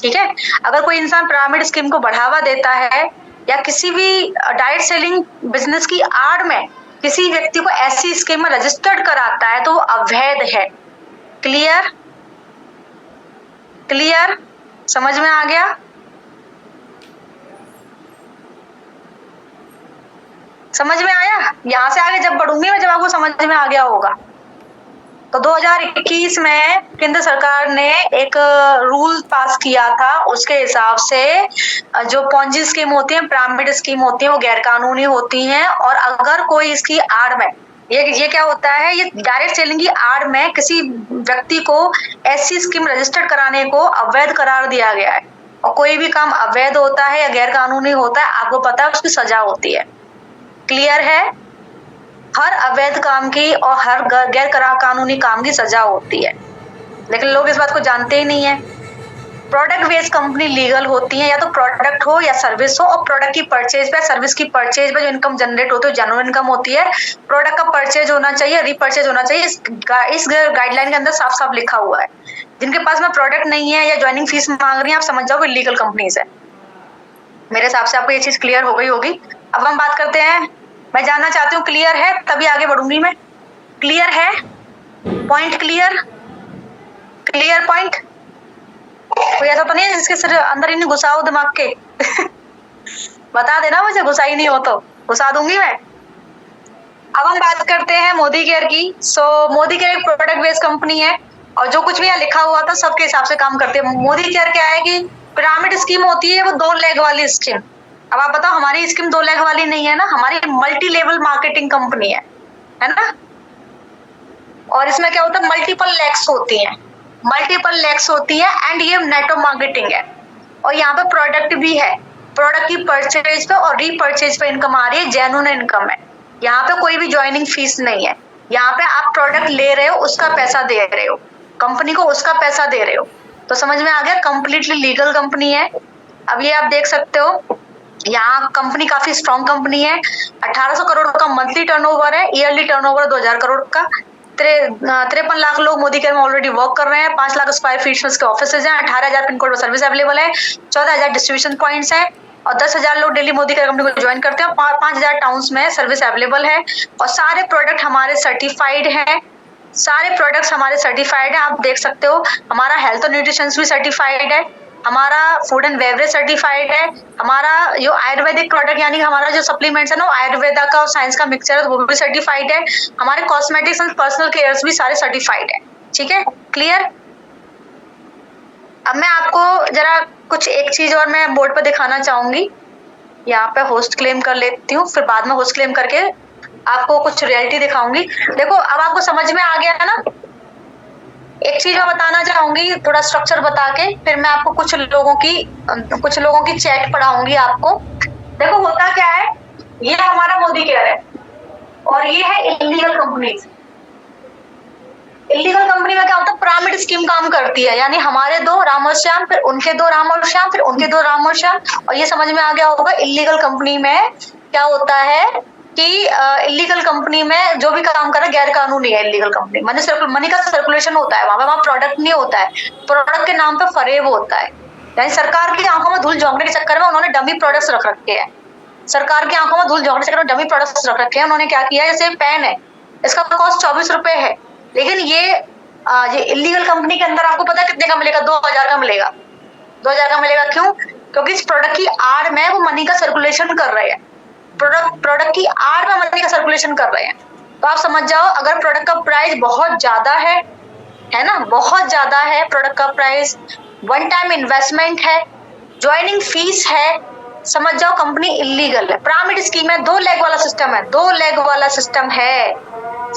ठीक है। अगर कोई इंसान पिरामिड स्कीम को बढ़ावा देता है या किसी भी डायरेक्ट सेलिंग बिजनेस की आड़ में किसी व्यक्ति को ऐसी स्कीम में रजिस्टर्ड कराता है, तो वो अवैध है। क्लियर? क्लियर? समझ में आ गया? समझ में आया? यहाँ से आगे जब बढ़ूंगी मैं, जब आपको समझ में आ गया होगा। तो 2021 में केंद्र सरकार ने एक रूल पास किया था, उसके हिसाब से जो पॉन्जी स्कीम होती है, पिरामिड स्कीम होती है, वो गैर कानूनी होती हैं। और अगर कोई इसकी आड़ में ये क्या होता है, ये डायरेक्ट सेलिंग की आड़ में किसी व्यक्ति को ऐसी स्कीम रजिस्टर्ड कराने को अवैध करार दिया गया है। और कोई भी काम अवैध होता है या गैर कानूनी होता है, आपको पता है उसकी सजा होती है। क्लियर है? हर अवैध काम की और हर गैर कानूनी काम की सजा होती है। लेकिन लोग इस बात को जानते ही नहीं है। प्रोडक्ट बेस्ड कंपनी लीगल होती है, या तो प्रोडक्ट हो या सर्विस हो, और प्रोडक्ट की परचेज पे, सर्विस की परचेज पे जो इनकम जनरेट होती है जेन्युइन इनकम होती है। प्रोडक्ट का परचेज होना चाहिए, रीपरचेज होना चाहिए, इस गाइडलाइन के अंदर साफ साफ लिखा हुआ है। जिनके पास में प्रोडक्ट नहीं है या ज्वाइनिंग फीस मांग रही है, आप समझ जाओ इलीगल कंपनीज है। मेरे हिसाब से आपको ये चीज क्लियर हो गई होगी। अब हम बात करते हैं, मैं जानना चाहती हूँ क्लियर है तभी आगे बढ़ूंगी मैं। क्लियर है? Point clear? Clear point? कोई ऐसा तो नहीं है जिसके सिर अंदर ही नहीं घुसा हो दिमाग के? बता देना मुझे, घुसा ही नहीं हो तो घुसा दूंगी मैं। अब हम बात करते हैं मोदी केयर की। मोदी केयर एक प्रोडक्ट बेस्ड कंपनी है, और जो कुछ भी यहाँ लिखा हुआ था सबके हिसाब से काम करती है। मोदी केयर क्या है कि पिरामिड स्कीम होती है, वो 2 लेग वाली स्कीम। अब आप बताओ, हमारी स्कीम 2 लेग वाली नहीं है ना, हमारी मल्टी लेवल मार्केटिंग कंपनी है ना। और इसमें क्या होता है, मल्टीपल लेग्स होती हैं, मल्टीपल लेग्स होती है, एंड ये नेटवर्क मार्केटिंग है। और यहाँ पे प्रोडक्ट भी है, प्रोडक्ट की परचेज पे और रीपरचेज पे इनकम आ रही है, जेन्युइन इनकम है। यहाँ पे कोई भी ज्वाइनिंग फीस नहीं है। यहाँ पे आप प्रोडक्ट ले रहे हो, उसका पैसा दे रहे हो, कंपनी को उसका पैसा दे रहे हो। तो समझ में आ गया, कंप्लीटली लीगल कंपनी है। अब ये आप देख सकते हो, यहाँ कंपनी काफी स्ट्रॉन्ग कंपनी है। 1800 करोड़ का मंथली टर्नओवर है, ईयरली टर्नओवर 2000 करोड़ का। 53 लाख लोग मोदी केयर में ऑलरेडी वर्क कर रहे हैं। 5 लाख स्क्वायर फीट में इसके ऑफिसेज हैं। 18,000 पिन कोड में सर्विस अवेलेबल है। 14,000 डिस्ट्रीब्यूशन पॉइंट्स हैं, और 10,000 लोग डेली मोदी केयर कंपनी को ज्वाइन करते हैं। 5,000 टाउन्स में सर्विस अवेलेबल है, और सारे प्रोडक्ट हमारे सर्टिफाइड हैं। सारे प्रोडक्ट्स हमारे सर्टिफाइड है, आप देख सकते हो। हमारा हेल्थ और न्यूट्रिशन भी सर्टिफाइड है, हमारा फूड एंड बेवरेज सर्टिफाइड है, हमारा जो आयुर्वेदिक प्रोडक्ट यानी हमारा जो सप्लीमेंट्स है ना, वो आयुर्वेदा का और साइंस का मिक्सचर है, वो भी सर्टिफाइड है। हमारे कॉस्मेटिक्स एंड पर्सनल केयर भी सारे सर्टिफाइड है। ठीक है, क्लियर? अब मैं आपको जरा कुछ एक चीज और मैं बोर्ड पर दिखाना चाहूंगी। यहाँ पे होस्ट क्लेम कर लेती हूँ, फिर बाद में होस्ट क्लेम करके आपको कुछ रियलिटी दिखाऊंगी। देखो, अब आपको समझ में आ गया है ना। एक चीज मैं बताना चाहूंगी, थोड़ा स्ट्रक्चर बता के, फिर मैं आपको कुछ लोगों की चैट पढ़ाऊंगी आपको। देखो होता क्या है, ये हमारा मोदी केयर है, और ये है इलीगल कंपनीज। इलीगल कंपनी में क्या होता है, पिरामिड स्कीम काम करती है, यानी हमारे 2 राम और श्याम, फिर उनके 2 राम और श्याम, फिर उनके 2 राम और श्याम। और ये समझ में आ गया होगा, इलीगल कंपनी में क्या होता है कि इलीगल कंपनी में जो भी काम कर रहा है गैर कानूनी है। इलीगल कंपनी मनी का सर्कुलेशन होता है, वहां प्रोडक्ट नहीं होता है, प्रोडक्ट के नाम पे फरेब होता है। यानी सरकार की आंखों में धूल झोंकने के चक्कर में उन्होंने डमी प्रोडक्ट्स रख रखे हैं। सरकार की आंखों में धूल झोंकने के चक्कर में डमी प्रोडक्ट्स रख रखे हैं। उन्होंने क्या किया, जैसे पेन है, इसका कॉस्ट 24 रुपए है, लेकिन ये इलीगल कंपनी के अंदर आपको पता है कितने का मिलेगा, 2000 का मिलेगा। 2000 का मिलेगा, क्यों? क्योंकि इस प्रोडक्ट की आड़ में वो मनी का सर्कुलेशन कर रहे हैं। प्रोडक्ट की आड़ में मनी का सर्कुलेशन कर रहे हैं। तो आप समझ जाओ, अगर प्रोडक्ट का प्राइस बहुत ज्यादा है ना, बहुत ज्यादा है प्रोडक्ट का प्राइस, वन टाइम इन्वेस्टमेंट है, ज्वाइनिंग फीस है, समझ जाओ कंपनी इलीगल है। पिरामिड स्कीम है, 2 लेग वाला सिस्टम है, 2 लेग वाला सिस्टम है,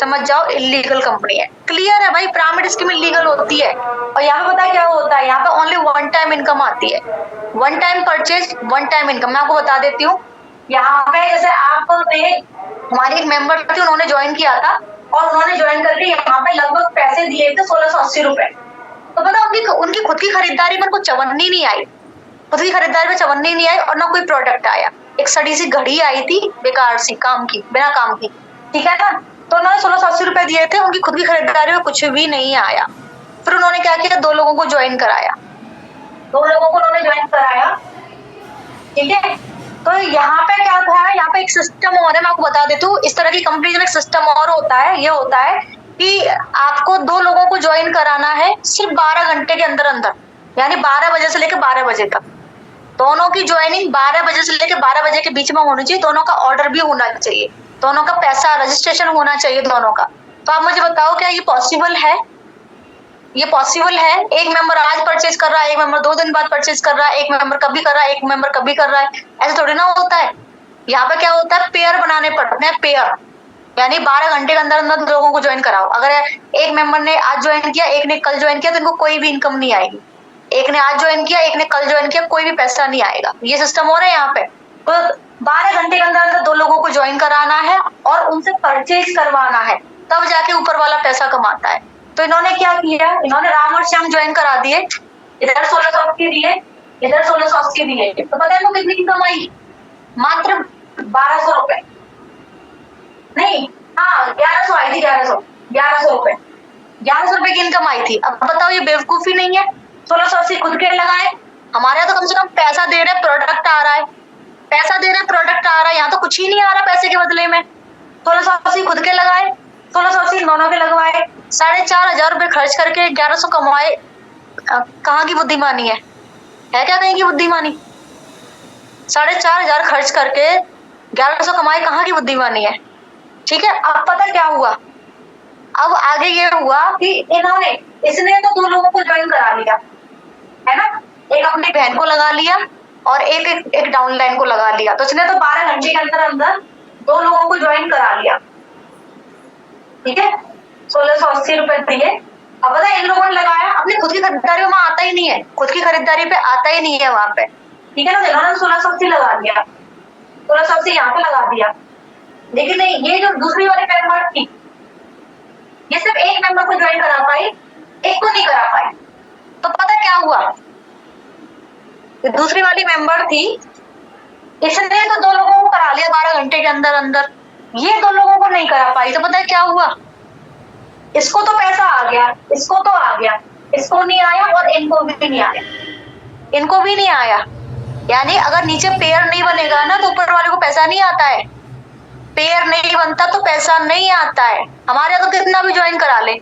समझ जाओ इलीगल कंपनी है। क्लियर है भाई, पिरामिड स्कीम इलीगल होती है। और यहाँ पता क्या होता है, यहाँ पे ओनली वन टाइम इनकम आती है, one time purchase, one time income. मैं आपको बता देती हूँ, यहाँ पे जैसे आपने, हमारी एक मेंबर थी, उन्होंने ज्वाइन किया था, और उन्होंने ज्वाइन करके यहाँ पे लगभग पैसे दिए थे 1680 रुपए। तो पता उनकी खुद की खरीदारी में कुछ चवन्नी नहीं आई, खुद की खरीदारी में चवन्नी नहीं आई, और ना कोई प्रोडक्ट आया। एक सड़ी सी घड़ी आई थी, बेकार सी, काम की, बिना काम की, ठीक है ना। तो उन्होंने 1680 रुपए दिए थे, उनकी खुद की खरीदारी में कुछ भी नहीं आया। फिर उन्होंने क्या किया, 2 लोगों को ज्वाइन कराया, 2 लोगों को उन्होंने ज्वाइन कराया, ठीक है। तो यहाँ पे क्या था, यहाँ पे एक सिस्टम और है, मैं आपको बता देती हूँ। इस तरह की कंपनीज में एक सिस्टम और होता है, ये होता है कि आपको 2 लोगों को ज्वाइन कराना है सिर्फ 12 घंटे के अंदर अंदर, यानी 12 बजे से लेकर 12 बजे तक। दोनों की ज्वाइनिंग 12 बजे से लेकर 12 बजे के बीच में होनी चाहिए, दोनों का ऑर्डर भी होना चाहिए, दोनों का पैसा रजिस्ट्रेशन होना चाहिए, दोनों का। तो आप मुझे बताओ, क्या ये पॉसिबल है? ये पॉसिबल है? एक मेंबर आज परचेज कर रहा है, एक मेंबर 2 दिन बाद परचेज कर रहा है, एक मेंबर कभी कर रहा है, एक मेंबर कभी कर रहा है, ऐसा थोड़ी ना होता है। यहाँ पे क्या होता है, पेयर बनाने पड़ते हैं, पेयर, यानी 12 घंटे के अंदर अंदर लोगों को ज्वाइन कराओ। अगर एक मेंबर ने आज ज्वाइन किया, एक ने कल ज्वाइन किया, तो इनको कोई भी इनकम नहीं आएगी। एक ने आज ज्वाइन किया, एक ने कल ज्वाइन किया, कोई भी पैसा नहीं आएगा। ये सिस्टम हो रहा है यहाँ पे। तो 12 घंटे के अंदर अंदर 2 लोगों को ज्वाइन कराना है और उनसे परचेज करवाना है, तब जाके ऊपर वाला पैसा कमाता है। तो इन्होंने क्या किया, इन्होंने राम और श्याम ज्वाइन करा दिए, इधर 1680 दिए, इधर 1680 दिए, तो पता है इनको कितनी इनकम आई? मात्र 1200 रुपए, नहीं हाँ 1100 आई थी, 1100 रुपए, 1100 रुपए की इनकम आई थी। अब बताओ ये बेवकूफी नहीं है? 1680 खुद के लगाए, हमारे यहाँ तो कम से कम पैसा दे रहे, प्रोडक्ट आ रहा है, पैसा दे रहे, प्रोडक्ट आ रहा है, यहाँ तो कुछ ही नहीं आ रहा पैसे के बदले में। 1680 खुद के लगाए, 1680 दोनों के लगवाए, 4500 रुपए खर्च करके 1100 कमाए। कहाँ की बुद्धिमानी है क्या कहीं की बुद्धिमानी? 4500 खर्च करके 1100 कमाए, कहाँ की बुद्धिमानी है? ठीक है, अब पता क्या हुआ, अब आगे ये हुआ कि इसने तो 2 लोगों को ज्वाइन करा लिया है ना, एक अपनी बहन को लगा लिया और एक डाउनलाइन को लगा लिया, तो इसने तो 12 घंटे के अंदर अंदर 2 लोगों को ज्वाइन करा लिया। ठीक है, 1680 रुपए दिए। अब पता है इन लोगों ने लगाया, अपनी खुद की खरीदारी में आता ही नहीं है, खुद की खरीदारी पे आता ही नहीं है वहां पे। ठीक है ना, इन्होंने 1680 लगा दिया, 1680 यहाँ पे लगा दिया, लेकिन नहीं, ये जो दूसरी वाली मेंबर थी, ये सिर्फ एक मेंबर को ज्वाइन करा पाई, एक को नहीं करा पाई। तो पता क्या हुआ, दूसरी वाली मेंबर थी, इसने तो 2 लोगों को करा लिया 12 घंटे के अंदर अंदर, ये 2 लोगों को नहीं करा पाई। तो पता है क्या हुआ, इसको तो पैसा आ गया, इसको तो आ गया, इसको नहीं आया और इनको भी नहीं आया, इनको भी नहीं आया। यानी अगर नीचे पेयर नहीं बनेगा ना तो ऊपर वाले को पैसा नहीं आता है, पेयर नहीं बनता तो पैसा नहीं आता है। हमारे यहाँ तो कितना भी ज्वाइन करा ले,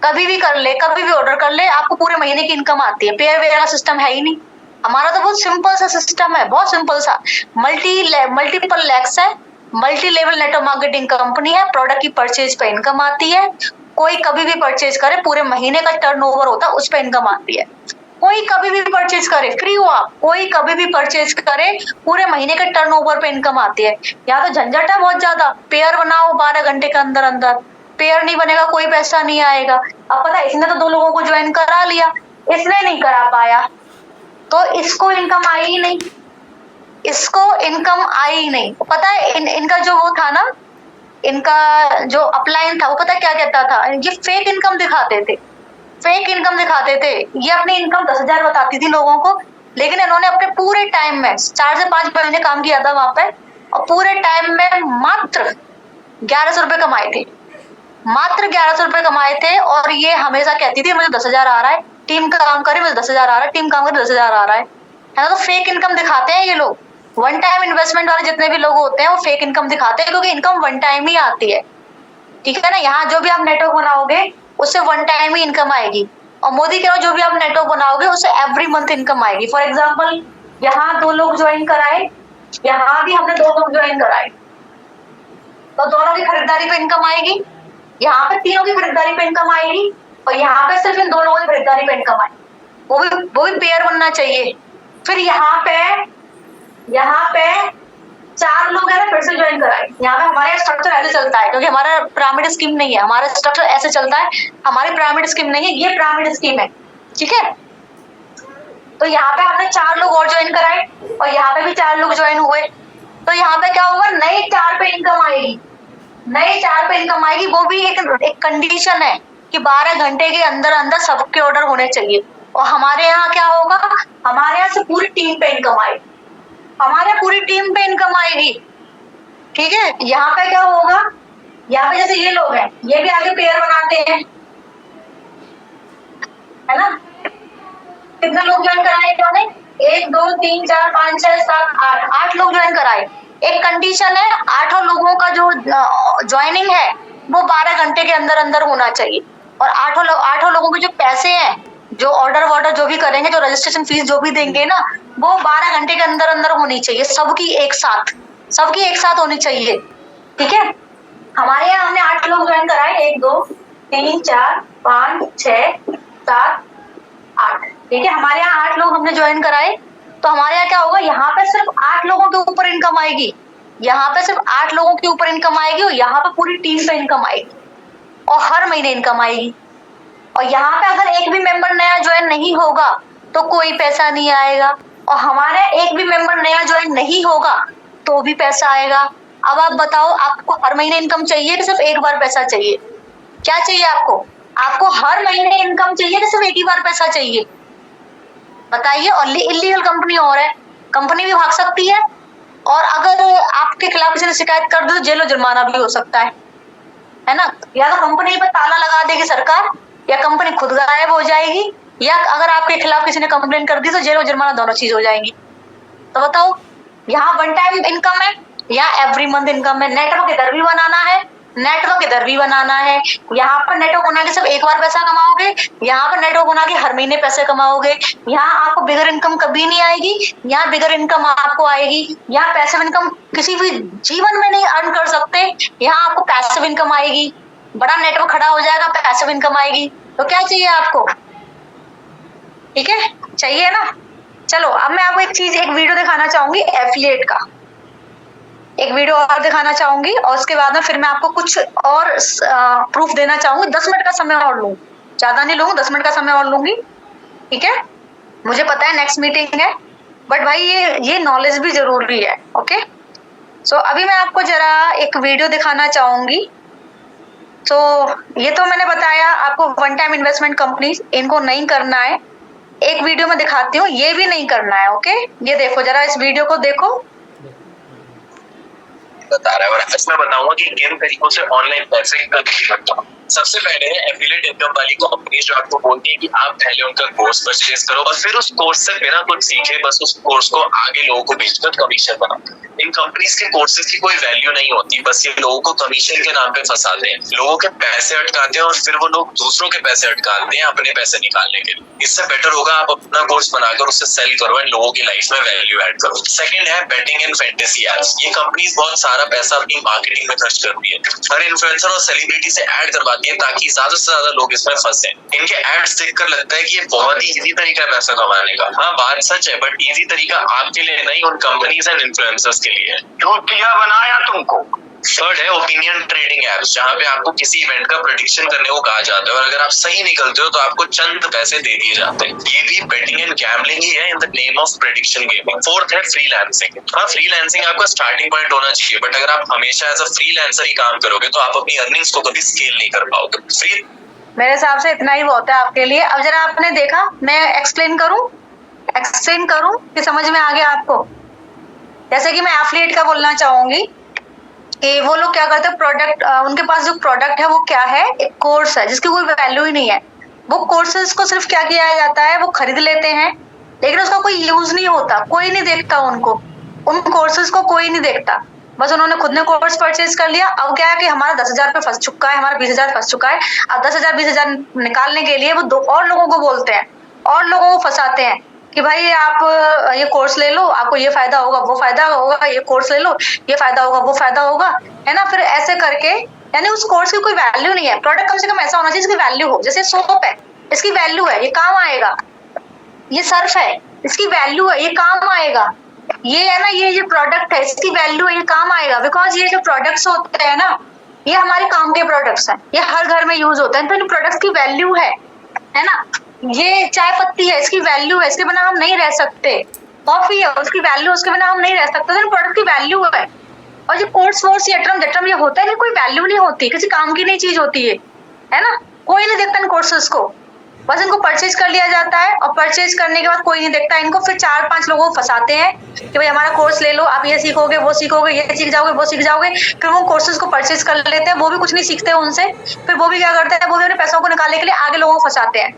कभी भी कर ले, कभी भी ऑर्डर कर ले, आपको पूरे महीने की इनकम आती है, पेयर वेयर का सिस्टम है ही नहीं। हमारा तो बहुत सिंपल सा सिस्टम है, बहुत सिंपल सा, मल्टीपल लैक्स है, multi level network marketing company है, प्रोडक्ट की परचेज पे इनकम आती है, कोई कभी भी परचेज करे पूरे महीने का टर्नओवर होता है उस पे इनकम आती है, कोई कभी भी परचेज करे, फ्री हो आप, कोई कभी भी परचेज करे पूरे महीने के टर्नओवर पे इनकम आती है। यहाँ तो झंझट है बहुत ज्यादा, पेयर बनाओ 12 घंटे के अंदर अंदर, पेयर नहीं बनेगा कोई पैसा नहीं आएगा। अब पता है इसने तो 2 लोगों को ज्वाइन करा लिया, इसने नहीं करा पाया, तो इसको इनकम आई ही नहीं, इसको इनकम आई ही नहीं। पता है इनका जो वो था ना, इनका जो अपलाइन था वो पता क्या कहता था, ये फेक इनकम दिखाते थे, फेक इनकम दिखाते थे। ये अपनी इनकम 10,000 बताती थी लोगों को, लेकिन इन्होंने अपने पूरे टाइम में 4 से 5 महीने काम किया था वहां पे, और पूरे टाइम में मात्र 1100 रुपए कमाए थे, मात्र 1100 रुपए कमाए थे। और ये हमेशा कहती थी मुझे 10,000 आ रहा है, टीम का काम करे मुझे 10,000 आ रहा है, टीम काम करे 10,000 आ रहा है ना। तो फेक इनकम दिखाते हैं ये लोग, वन टाइम इन्वेस्टमेंट वाले जितने भी लोग होते हैं वो फेक इनकम दिखाते हैं, क्योंकि इनकम वन टाइम ही आती है। ठीक है ना, यहाँ जो भी आप नेटवर्क बनाओगे उससे वन टाइम ही इनकम आएगी, और मोदी कह रहा जो भी आप नेटवर्क बनाओगे उससे एवरी मंथ इनकम आएगी। फॉर एग्जाम्पल यहाँ 2 लोग ज्वाइन कराए, यहाँ भी हमने 2 लोग ज्वाइन कराए, तो दोनों की खरीदारी पे इनकम आएगी, यहाँ पे तीनों की खरीदारी पे इनकम आएगी, और यहाँ पे सिर्फ इन 2 लोगों की खरीदारी पे इनकम आएगी, वो भी पेयर बनना चाहिए। फिर यहाँ पे 4 लोग है ना फिर से ज्वाइन कराए। यहाँ पे हमारे स्ट्रक्चर ऐसे चलता है, क्योंकि हमारा पिरामिड स्कीम नहीं है, हमारा स्ट्रक्चर ऐसे चलता है, हमारी पिरामिड स्कीम नहीं है, ये पिरामिड स्कीम है। ठीक है, तो यहाँ पे हमने 4 लोग और ज्वाइन कराए, और यहाँ पे भी 4 लोग ज्वाइन हुए, तो यहाँ पे क्या होगा, नए 4 पे इनकम आएगी, नए 4 पे इनकम आएगी। वो भी एक कंडीशन है कि 12 घंटे के अंदर अंदर सबके ऑर्डर होने चाहिए। और हमारे यहाँ क्या होगा, हमारे यहाँ से पूरी टीम पे इनकम आएगी, हमारे पूरी टीम पे इनकम आएगी। ठीक है, यहाँ पे क्या होगा, यहाँ पे जैसे ये लोग हैं, ये भी आगे पेयर बनाते हैं, है ना। कितने लोग ज्वाइन कराए इन्होंने, 1 2 3 4 5 6 7 8 लोग ज्वाइन कराए। एक कंडीशन है, 8 लोगों का जो ज्वाइनिंग है वो 12 घंटे के अंदर अंदर होना चाहिए, और 8 लोगों के जो पैसे हैं, जो ऑर्डर वॉर्डर जो भी करेंगे, जो रजिस्ट्रेशन फीस जो भी देंगे ना, वो 12 घंटे के अंदर अंदर होनी चाहिए, सबकी एक साथ होनी चाहिए। ठीक है, हमारे यहाँ हमने 8 लोग ज्वाइन कराए, 1 2 3 4 5 6 7 8। ठीक है, हमारे यहाँ 8 लोग हमने ज्वाइन कराए, तो हमारे यहाँ क्या होगा, यहाँ पे सिर्फ 8 लोगों के ऊपर इनकम आएगी, यहाँ पे सिर्फ 8 लोगों के ऊपर इनकम आएगी, और यहाँ पे पूरी टीम पे इनकम आएगी, और हर महीने इनकम आएगी। और यहाँ पे अगर एक भी मेंबर नया ज्वाइन नहीं होगा तो कोई पैसा नहीं आएगा, और हमारे एक भी मेंबर नया ज्वाइन नहीं होगा तो भी पैसा आएगा। अब आप बताओ, आपको हर महीने इनकम चाहिए कि सिर्फ एक बार पैसा चाहिए, क्या चाहिए आपको? आपको हर महीने इनकम चाहिए कि सिर्फ एक ही बार पैसा चाहिए? बताइए। और इलीगल कंपनी और है, कंपनी भी भाग सकती है, और अगर आपके खिलाफ किसी ने शिकायत कर दी तो जेल और जुर्माना भी हो सकता है ना। या तो कंपनी पे ताला लगा देगी सरकार, या कंपनी खुद गायब हो जाएगी, या अगर आपके खिलाफ किसी ने कंप्लेन कर दी तो जेल और जुर्माना दोनों चीज हो जाएंगी। तो बताओ, यहाँ वन टाइम इनकम है या एवरी मंथ इनकम है? नेटवर्क इधर भी बनाना है, नेटवर्क इधर भी बनाना है। यहाँ पर नेटवर्क बना के सिर्फ एक बार पैसा कमाओगे, यहाँ पर नेटवर्क बना के हर महीने पैसे कमाओगे। यहाँ आपको बिगर इनकम कभी नहीं आएगी, यहाँ बिगर इनकम आपको आएगी। यहाँ पैसिव इनकम किसी भी जीवन में नहीं अर्न कर सकते, यहाँ आपको पैसिव इनकम आएगी। बड़ा नेटवर्क खड़ा हो जाएगा, पैसिव इनकम आएगी। तो क्या चाहिए आपको? ठीक है, चाहिए ना। चलो अब मैं आपको एक वीडियो दिखाना चाहूंगी एफिलिएट का, एक वीडियो और दिखाना चाहूंगी, और उसके बाद में फिर मैं आपको कुछ और प्रूफ देना चाहूंगी। 10 मिनट का समय और लूँ, ज्यादा नहीं लूंगी, 10 मिनट का समय और लूंगी। ठीक है, मुझे पता है नेक्स्ट मीटिंग है, बट भाई ये नॉलेज भी जरूरी है। ओके, सो अभी मैं आपको जरा एक वीडियो दिखाना चाहूंगी। तो ये तो मैंने बताया आपको, वन टाइम इन्वेस्टमेंट कंपनी इनको नहीं करना है। एक वीडियो में दिखाती हूँ, ये भी नहीं करना है। ओके, ये देखो जरा, इस वीडियो को देखो। बता रहा है, और आज मैं बताऊंगा कि किन तरीकों से ऑनलाइन पैसे करता हूँ। सबसे पहले है एफिलिएट इनकम वाली कंपनी जो आपको बोलती है कि आप पहले उनका कोर्स परचेज करो और फिर उस कोर्स से बिना कुछ सीखे बस उस कोर्स को आगे लोगों को बेचकर कमीशन बनाओ। इन कंपनीज के कोर्सेज की कोई वैल्यू नहीं होती, बस ये लोगों को कमीशन के नाम पे फंसाते हैं, लोगों के पैसे अटकाते हैं और फिर वो लोग दूसरों के पैसे अटकाते हैं अपने पैसे निकालने के लिए। इससे बेटर होगा आप अपना कोर्स बनाकर उसे सेल करो एंड लोगों की लाइफ में वैल्यू ऐड करो। सेकंड है बेटिंग इन फैंटेसी एप्स। ये कंपनीज बहुत सारा पैसा अपनी मार्केटिंग में खर्च करती है, हर इन्फ्लुएंसर और सेलिब्रिटी से ऐड करवाती है ताकि ज्यादा से ज्यादा लोग इसमें फंसे। इनके एड्स देखकर लगता है कि ये बहुत ही इजी तरीका है पैसा कमाने का। हाँ, बात सच है, बट इजी तरीका आपके लिए नहीं, उन कंपनीज एंड इन्फ्लुएंसर्स के लिए है। चूतिया बनाया तुमको। थर्ड है ओपिनियन ट्रेडिंग एप्स, जहाँ पे आपको किसी इवेंट का प्रेडिक्शन करने को कहा जाता है और अगर आप सही निकलते हो तो आपको चंद पैसे दे दिए जाते हैं। ये भी बेटिंग एंड गैम्बलिंग ही है in the name of prediction gaming. Fourth है फ्रीलांसिंग। हाँ, फ्रीलांसिंग आपका स्टार्टिंग पॉइंट होना चाहिए, बट अगर आप हमेशा एज अ फ्रीलांसर ही काम करोगे तो आप अपनी अर्निंग्स को कभी स्केल नहीं कर पाओगे। मेरे हिसाब से इतना ही बहुत है आपके लिए। अब जरा आपने देखा, मैं एक्सप्लेन करूं कि समझ में आ गया आपको? जैसे कि मैं एफिलिएट का बोलना चाहूंगी कि वो लोग क्या करते हैं, प्रोडक्ट, उनके पास जो प्रोडक्ट है वो क्या है, एक कोर्स है जिसकी कोई वैल्यू ही नहीं है। वो कोर्सेज को सिर्फ क्या किया जाता है, वो खरीद लेते हैं, लेकिन उसका कोई यूज नहीं होता, कोई नहीं देखता उनको, उन कोर्सेज को कोई नहीं देखता। बस उन्होंने खुद ने कोर्स परचेज कर लिया। अब क्या है कि हमारा 10,000 पे फंस चुका है, हमारा 20,000 फंस चुका है। अब 10,000 20,000 निकालने के लिए वो दो और लोगों को बोलते हैं और लोगों को फंसाते हैं कि भाई आप ये कोर्स ले लो, आपको ये फायदा होगा, वो फायदा होगा, ये कोर्स ले लो, ये फायदा होगा, वो फायदा होगा, है ना। फिर ऐसे करके, यानी उस कोर्स की कोई वैल्यू नहीं है। प्रोडक्ट कम से कम ऐसा होना चाहिए जिसकी वैल्यू हो। जैसे सोप है, इसकी वैल्यू है, ये काम आएगा। ये सर्फ है, इसकी वैल्यू है, ये काम आएगा। ये है ना, ये जो प्रोडक्ट है इसकी वैल्यू है, ये काम आएगा। बिकॉज ये जो प्रोडक्ट्स होते हैं ना, ये हमारे काम के प्रोडक्ट्स हैं, ये हर घर में यूज होते हैं, तो इन प्रोडक्ट्स की वैल्यू है ना। ये चाय पत्ती है, इसकी वैल्यू है, इसके बिना हम नहीं रह सकते। कॉफी है, उसकी वैल्यू, उसके बिना हम नहीं रह सकते, तो इन प्रोडक्ट की वैल्यू है। और जो कोर्स वोर्स या ट्रम जट्रम ये होता है, कोई वैल्यू नहीं होती, किसी काम की नहीं चीज होती है ना। कोई नहीं देखता इन कोर्सेज को, बस इनको परचेज कर लिया जाता है और परचेज करने के बाद कोई नहीं देखता इनको। फिर 4-5 लोगों को फंसाते हैं कि भाई हमारा कोर्स ले लो, आप ये सीखोगे, वो सीखोगे, ये सीख जाओगे, वो सीख जाओगे। फिर वो कोर्सेज को परचेज कर लेते हैं, वो भी कुछ नहीं सीखते उनसे। फिर वो भी क्या करते हैं, वो भी अपने पैसों को निकालने के लिए आगे लोगों को फंसाते हैं।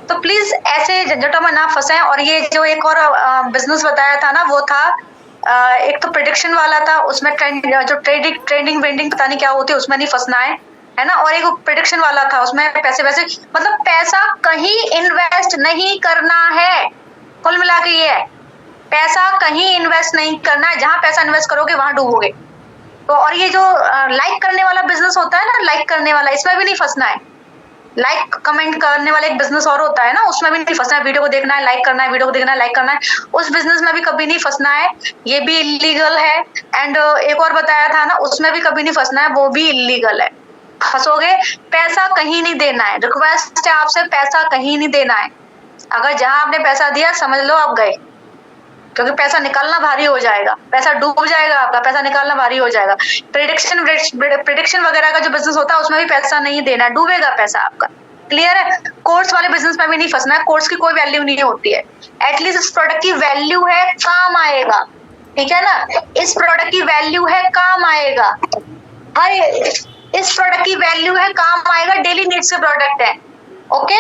तो प्लीज ऐसे झंझटों में ना फंसे। और ये जो एक और बिजनेस बताया था ना, वो था एक तो प्रेडिक्शन वाला था, उसमें जो ट्रेडिंग वेंडिंग पता नहीं क्या होती है, उसमें नहीं फंसना है ना। और एक प्रेडिक्शन वाला था, उसमें पैसे मतलब पैसा कहीं इन्वेस्ट नहीं करना है। कुल मिला के ये है, पैसा कहीं इन्वेस्ट नहीं करना है। जहां पैसा इन्वेस्ट करोगे वहां डूबोगे। तो और ये जो लाइक करने वाला बिजनेस होता है ना, लाइक करने वाला, इसमें भी नहीं फंसना है। लाइक कमेंट करने वाला एक बिजनेस और होता है ना, उसमें भी नहीं फंसना है। वीडियो को देखना है, लाइक करना है, वीडियो को देखना है, लाइक करना है, उस बिजनेस में भी कभी नहीं फंसना है। ये भी इलीगल है। एंड एक और बताया था ना, उसमें भी कभी नहीं फंसना है, वो भी इलीगल है। फंसोगे, पैसा कहीं नहीं देना है। रिक्वेस्ट है आपसे, पैसा कहीं नहीं देना है। अगर जहां आपने पैसा दिया, समझ लो आप गए, क्योंकि पैसा निकालना भारी हो जाएगा, पैसा डूब जाएगा आपका, पैसा निकालना भारी हो जाएगा। प्रेडिक्शन वगैरह का जो बिजनेस होता है उसमें भी पैसा नहीं देना, डूबेगा पैसा आपका। क्लियर है? कोर्स वाले बिजनेस में भी नहीं फंसना है, कोर्स की कोई वैल्यू नहीं होती है। एटलीस्ट इस प्रोडक्ट की वैल्यू है, काम आएगा, ठीक है ना? इस प्रोडक्ट की वैल्यू है, काम आएगा। हर इस प्रोडक्ट की वैल्यू है, काम आएगा, डेली नीड्स के प्रोडक्ट है। ओके,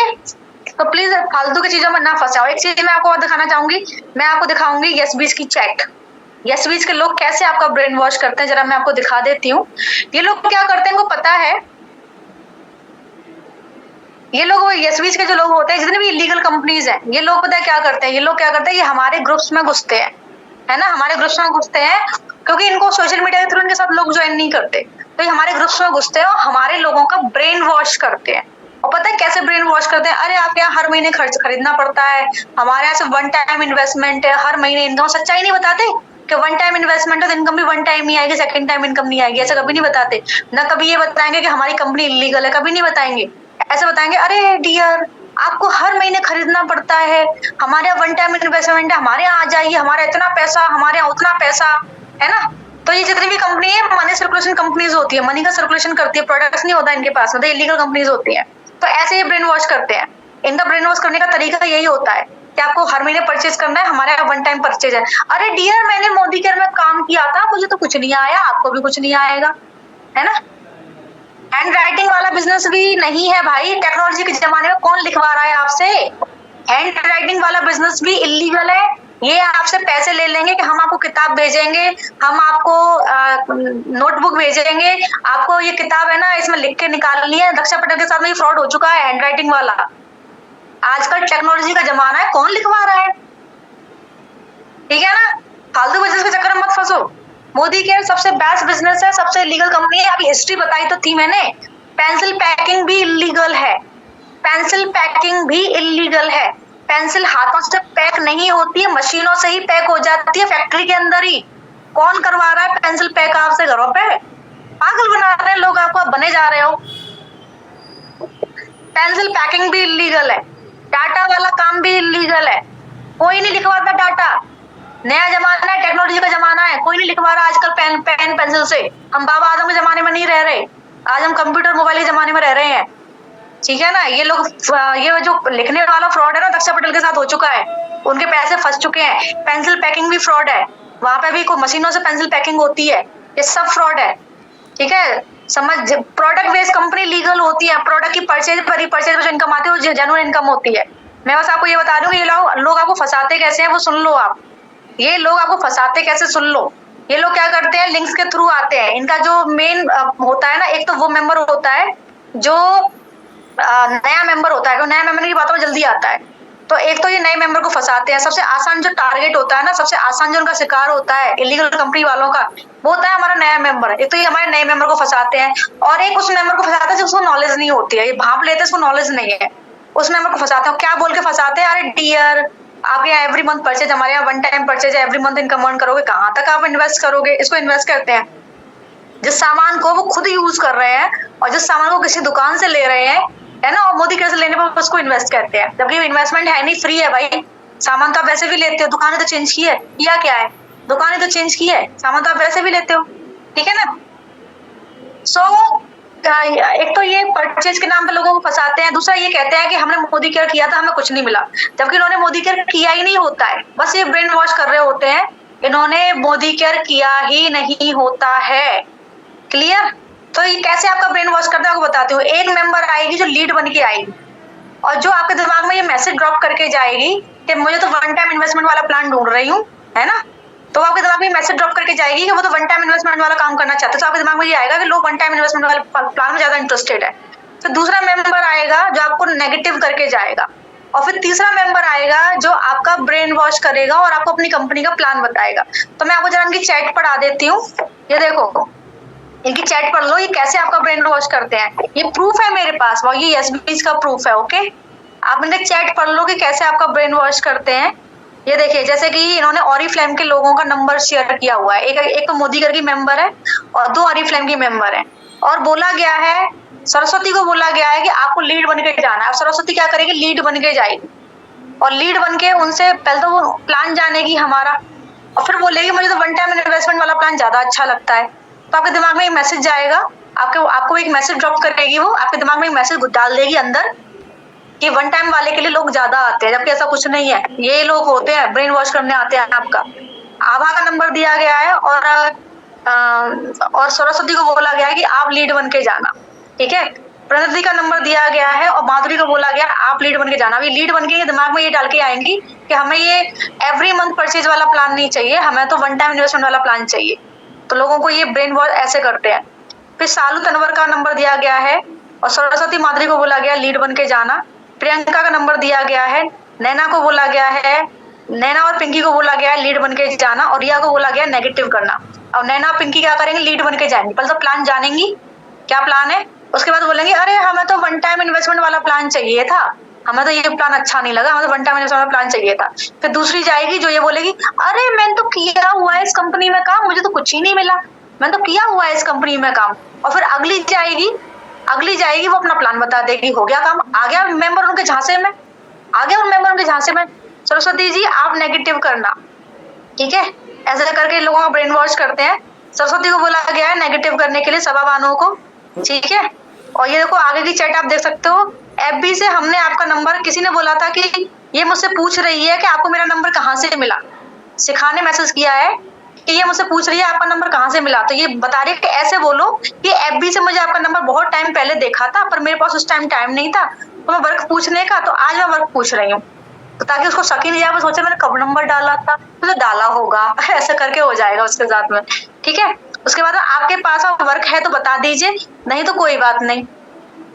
तो प्लीज फालतू की चीजों में ना फंसाओ। एक चीज मैं आपको और दिखाना चाहूंगी, मैं आपको दिखाऊंगी यस बीज की चैट। यस बीज के लोग कैसे आपका ब्रेन वॉश करते हैं, जरा मैं आपको दिखा देती हूँ। ये लोग क्या करते हैं, इनको पता है, ये लोग यस बीज के जो लोग होते हैं, जितने भी इलीगल कंपनीज हैं, ये लोग पता है क्या करते हैं, ये लोग क्या करते हैं, ये हमारे ग्रुप्स में घुसते हैं, है ना? हमारे ग्रुप्स में घुसते हैं क्योंकि इनको सोशल मीडिया के थ्रू इनके साथ लोग ज्वाइन नहीं करते, तो ये हमारे ग्रुप्स में घुसते हैं और हमारे लोगों का ब्रेन वॉश करते हैं। और पता है कैसे ब्रेन वॉश करते हैं? अरे आपके यहाँ हर महीने खर्च खरीदना पड़ता है, हमारे यहाँ से वन टाइम इन्वेस्टमेंट है, हर महीने इनकम। सच्चाई नहीं बताते कि वन टाइम इन्वेस्टमेंट है तो इनकम भी वन टाइम ही आएगी, सेकंड टाइम इनकम नहीं आएगी। ऐसा कभी नहीं बताते। ना कभी ये बताएंगे कि हमारी कंपनी इलीगल है, कभी नहीं बताएंगे। ऐसे बताएंगे, अरे डियर आपको हर महीने खरीदना पड़ता है, हमारे यहाँ वन टाइम इन्वेस्टमेंट है, हमारे यहाँ आ जाइए, हमारे इतना पैसा, हमारे यहाँ उतना पैसा, है ना? तो ये जितनी भी कंपनी है, मनी सर्कुलेशन कंपनीज होती है, मनी का सर्कुलेशन करती है, प्रोडक्ट्स नहीं होता इनके पास, मतलब इलीगल कंपनीज होती है। तो ऐसे ही ब्रेन वॉश करते हैं। इनका ब्रेन वॉश करने का तरीका यही होता है कि आपको हर महीने परचेज करना है, हमारे यहाँ वन टाइम परचेज है। अरे डियर मैंने मोदी केयर में काम किया था, मुझे तो कुछ नहीं आया, आपको भी कुछ नहीं आएगा, है ना? हैंड राइटिंग वाला बिजनेस भी नहीं है भाई, टेक्नोलॉजी के जमाने में कौन लिखवा रहा है आपसे? हैंड राइटिंग वाला बिजनेस भी इलीगल है। ये आपसे पैसे ले लेंगे कि हम आपको किताब भेजेंगे, हम आपको नोटबुक भेजेंगे, आपको ये किताब है ना इसमें लिख के निकालनी है। दक्षा पटेल के साथ में ये फ्रॉड हो चुका है हैंड राइटिंग वाला। आजकल टेक्नोलॉजी का जमाना है, कौन लिखवा रहा है? ठीक है ना? फालतू बिजनेस के चक्कर में मत फंसो। मोदी केयर सबसे बेस्ट बिजनेस है, सबसे लीगल कंपनी है। अभी हिस्ट्री बताई तो थी मैंने। पेंसिल पैकिंग भी इलीगल है, पेंसिल पैकिंग भी इलीगल है। पेंसिल हाथों से पैक नहीं होती है, मशीनों से ही पैक हो जाती है, फैक्ट्री के अंदर ही। कौन करवा रहा है पेंसिल पैक आपसे घरों पे? पागल बना रहे हैं लोग आपको, आप बने जा रहे हो। पेंसिल पैकिंग भी इलीगल है, डाटा वाला काम भी इलीगल है। कोई नहीं लिखवाता डाटा। नया जमाना है, टेक्नोलॉजी का जमाना है, कोई नहीं लिखवा रहा आजकल पेन पेंसिल से। हम बाबा आदम के जमाने में नहीं रह रहे, आज हम कंप्यूटर मोबाइल के जमाने में रह रहे हैं। ठीक है ना? ये लोग, ये जो लिखने वाला फ्रॉड है ना, दक्षा पटेल के साथ हो चुका है, उनके पैसे फंस चुके हैं। पेंसिल पैकिंग भी फ्रॉड है, वहां पे भी कोई मशीनों से पेंसिल पैकिंग होती है, ये सब फ्रॉड है। ठीक है, समझ? प्रोडक्ट बेस्ड कंपनी लीगल होती है, प्रोडक्ट की परचेज पर जो इनकम आती है वो जेन्युइन इनकम होती है। मैं बस आपको ये बता दूं कि ये लोग आपको फंसाते कैसे हैं वो सुन लो आप। ये लोग आपको फंसाते कैसे सुन लो। ये लोग क्या करते हैं, लिंक्स के थ्रू आते हैं। इनका जो मेन होता है ना, एक तो वो मेंबर होता है जो नया मेंबर होता है, तो नया मेंबर की बातों में जल्दी आता है। तो एक तो ये नए मेंबर को फंसाते हैं। सबसे आसान जो टारगेट होता है ना, सबसे आसान जो उनका शिकार होता है इलीगल कंपनी वालों का, वो होता है हमारा नया मेंबर। एक तो ये हमारे नए मेंबर को फंसाते हैं, और एक उस मेंबर को फंसाते हैं जिसको नॉलेज नहीं होती है। ये भाप लेते हैं, उसको नॉलेज नहीं है, उस मेंबर को फंसाते हैं। क्या बोल के फंसाते हैं? अरे डियर आपके यहाँ एवरी मंथ परचेज, हमारे यहाँ वन टाइम परचेज है, एवरी मंथ इनकम अर्न करोगे। कहाँ तक आप इन्वेस्ट करोगे? इसको इन्वेस्ट करते हैं। जिस सामान को वो खुद यूज कर रहे हैं और जिस सामान को किसी दुकान से ले रहे हैं, है ना, और मोदी केयर से लेने पर उसको इन्वेस्ट करते हैं, जबकि इन्वेस्टमेंट है नहीं, फ्री है भाई। सामान तो आप वैसे भी लेते हो, दुकानें तो चेंज की है, किया क्या है? दुकानें तो चेंज की है, सामान तो आप वैसे भी लेते हो। ठीक है ना? सो एक तो ये परचेज के नाम पे लोगों को फंसाते हैं, दूसरा ये कहते हैं कि हमने मोदी केयर किया था, हमें कुछ नहीं मिला, जबकि इन्होंने मोदी केयर किया ही नहीं होता है, बस ये ब्रेन वॉश कर रहे होते हैं। इन्होंने मोदी केयर किया ही नहीं होता है। क्लियर? तो ये कैसे आपका ब्रेन वॉश करता है आपको बताती हूँ। एक मेंबर आएगी जो लीड बन के आएगी, और जो आपके दिमाग में ये मैसेज ड्रॉप करके जाएगी कि मुझे तो वन टाइम इन्वेस्टमेंट वाला प्लान ढूंढ रही हूँ, है ना, तो आपके दिमाग में मैसेज ड्रॉप करके जाएगी कि वो तो वन टाइम इन्वेस्टमेंट वाला काम करना चाहते हैं। तो आपके दिमाग में ये आएगा कि लोग वन टाइम इन्वेस्टमेंट वाले प्लान में ज्यादा इंटरेस्टेड है। तो दूसरा मेंबर आएगा जो आपको नेगेटिव करके जाएगा, और फिर तीसरा मेंबर आएगा जो आपका ब्रेन वॉश करेगा और आपको अपनी कंपनी का प्लान बताएगा। तो मैं आपको जरा इनकी चैट पढ़ा देती हूँ। ये देखो, इनकी चैट पढ़ लो, ये कैसे आपका ब्रेन वॉश करते हैं। ये प्रूफ है मेरे पास, वो ये एसबीज का प्रूफ है। ओके, आप इनके चैट पढ़ लो कि कैसे आपका ब्रेन वॉश करते हैं। ये देखिए, जैसे कि इन्होंने ऑरिफ्लेम के लोगों का नंबर शेयर किया हुआ है। एक तो मोदी केयर की मेंबर है और दो ऑरिफ्लेम की मेंबर है, और बोला गया है, सरस्वती को बोला गया है कि आपको लीड बन के जाना है। अब सरस्वती क्या करेगी? लीड बन के जाएगी, और लीड बन के उनसे पहले तो वो प्लान जानेगी हमारा, और फिर बोलेगी मुझे तो वन टाइम इन्वेस्टमेंट वाला प्लान ज्यादा अच्छा लगता है। तो आपके दिमाग में एक मैसेज जाएगा, आपको एक मैसेज ड्रॉप करेगी, वो आपके दिमाग में एक मैसेज डाल देगी अंदर कि वन टाइम वाले के लिए लोग ज्यादा आते हैं, जबकि ऐसा कुछ नहीं है। ये लोग होते हैं ब्रेन वॉश करने आते हैं आपका। आभा का नंबर दिया गया है और सरस्वती को बोला गया है कि आप लीड बन के जाना, ठीक है। प्रणति का नंबर दिया गया है और माधुरी को बोला गया आप लीड बन के जाना। अभी लीड बन के दिमाग में ये डाल के आएंगी कि हमें ये एवरी मंथ परचेज वाला प्लान नहीं चाहिए, हमें तो वन टाइम इन्वेस्टमेंट वाला प्लान चाहिए। तो लोगों को ये ब्रेन वॉश ऐसे करते हैं। फिर सालू तनवर का नंबर दिया गया है और सरस्वती माधुरी को बोला गया लीड बन के जाना। प्रियंका का नंबर दिया गया है, नैना को बोला गया है, नैना और पिंकी को बोला गया है लीड बन के जाना, और रिया को बोला गया नेगेटिव करना। और नैना और पिंकी क्या करेंगे, लीड बन के जाएंगे। पहले तो प्लान जानेंगी क्या प्लान है, उसके बाद बोलेंगे अरे हमें तो वन टाइम इन्वेस्टमेंट वाला प्लान चाहिए था, हमें तो ये प्लान अच्छा नहीं लगा, हमें तो वन टाइम इन्वेस्टमेंट वाला प्लान चाहिए था। फिर दूसरी जाएगी जो ये बोलेगी अरे मैंने तो किया हुआ है इस कंपनी में काम, मुझे तो कुछ ही नहीं मिला, मैंने तो किया हुआ है इस कंपनी में काम। और फिर अगली जाएगी वो अपना प्लान बता देगी, हो गया काम, आ गया मेंबर उनके झांसे में, आ गया उन मेंबर उनके झांसे में। सरस्वती जी आप नेगेटिव करना, ठीक है। ऐसे करके लोगों का ब्रेन वॉश करते हैं। सरस्वती को बोला गया है नेगेटिव करने के लिए सभा बानुओं को, ठीक है। और ये देखो आगे की चैट आप देख सकते हो, एफबी से हमने आपका नंबर, किसी ने बोला था कि ये मुझसे पूछ रही है कि आपको मेरा नंबर कहाँ से मिला। शिखा ने मैसेज किया है कि ये मुझसे पूछ रही है आपका नंबर कहाँ से मिला। तो ये बता रही है कि ऐसे बोलो कि एफबी से मुझे आपका नंबर बहुत टाइम पहले देखा था, पर मेरे पास उस टाइम नहीं था तो मैं वर्क पूछने का, तो आज मैं वर्क पूछ रही हूँ। तो ताकि उसको शक ही नहीं जाए, वो सोचे मैंने कब नंबर डाला था, तो डाला होगा ऐसा करके हो जाएगा उसके साथ में, ठीक है। उसके बाद आपके पास वर्क है तो बता दीजिए, नहीं तो कोई बात नहीं।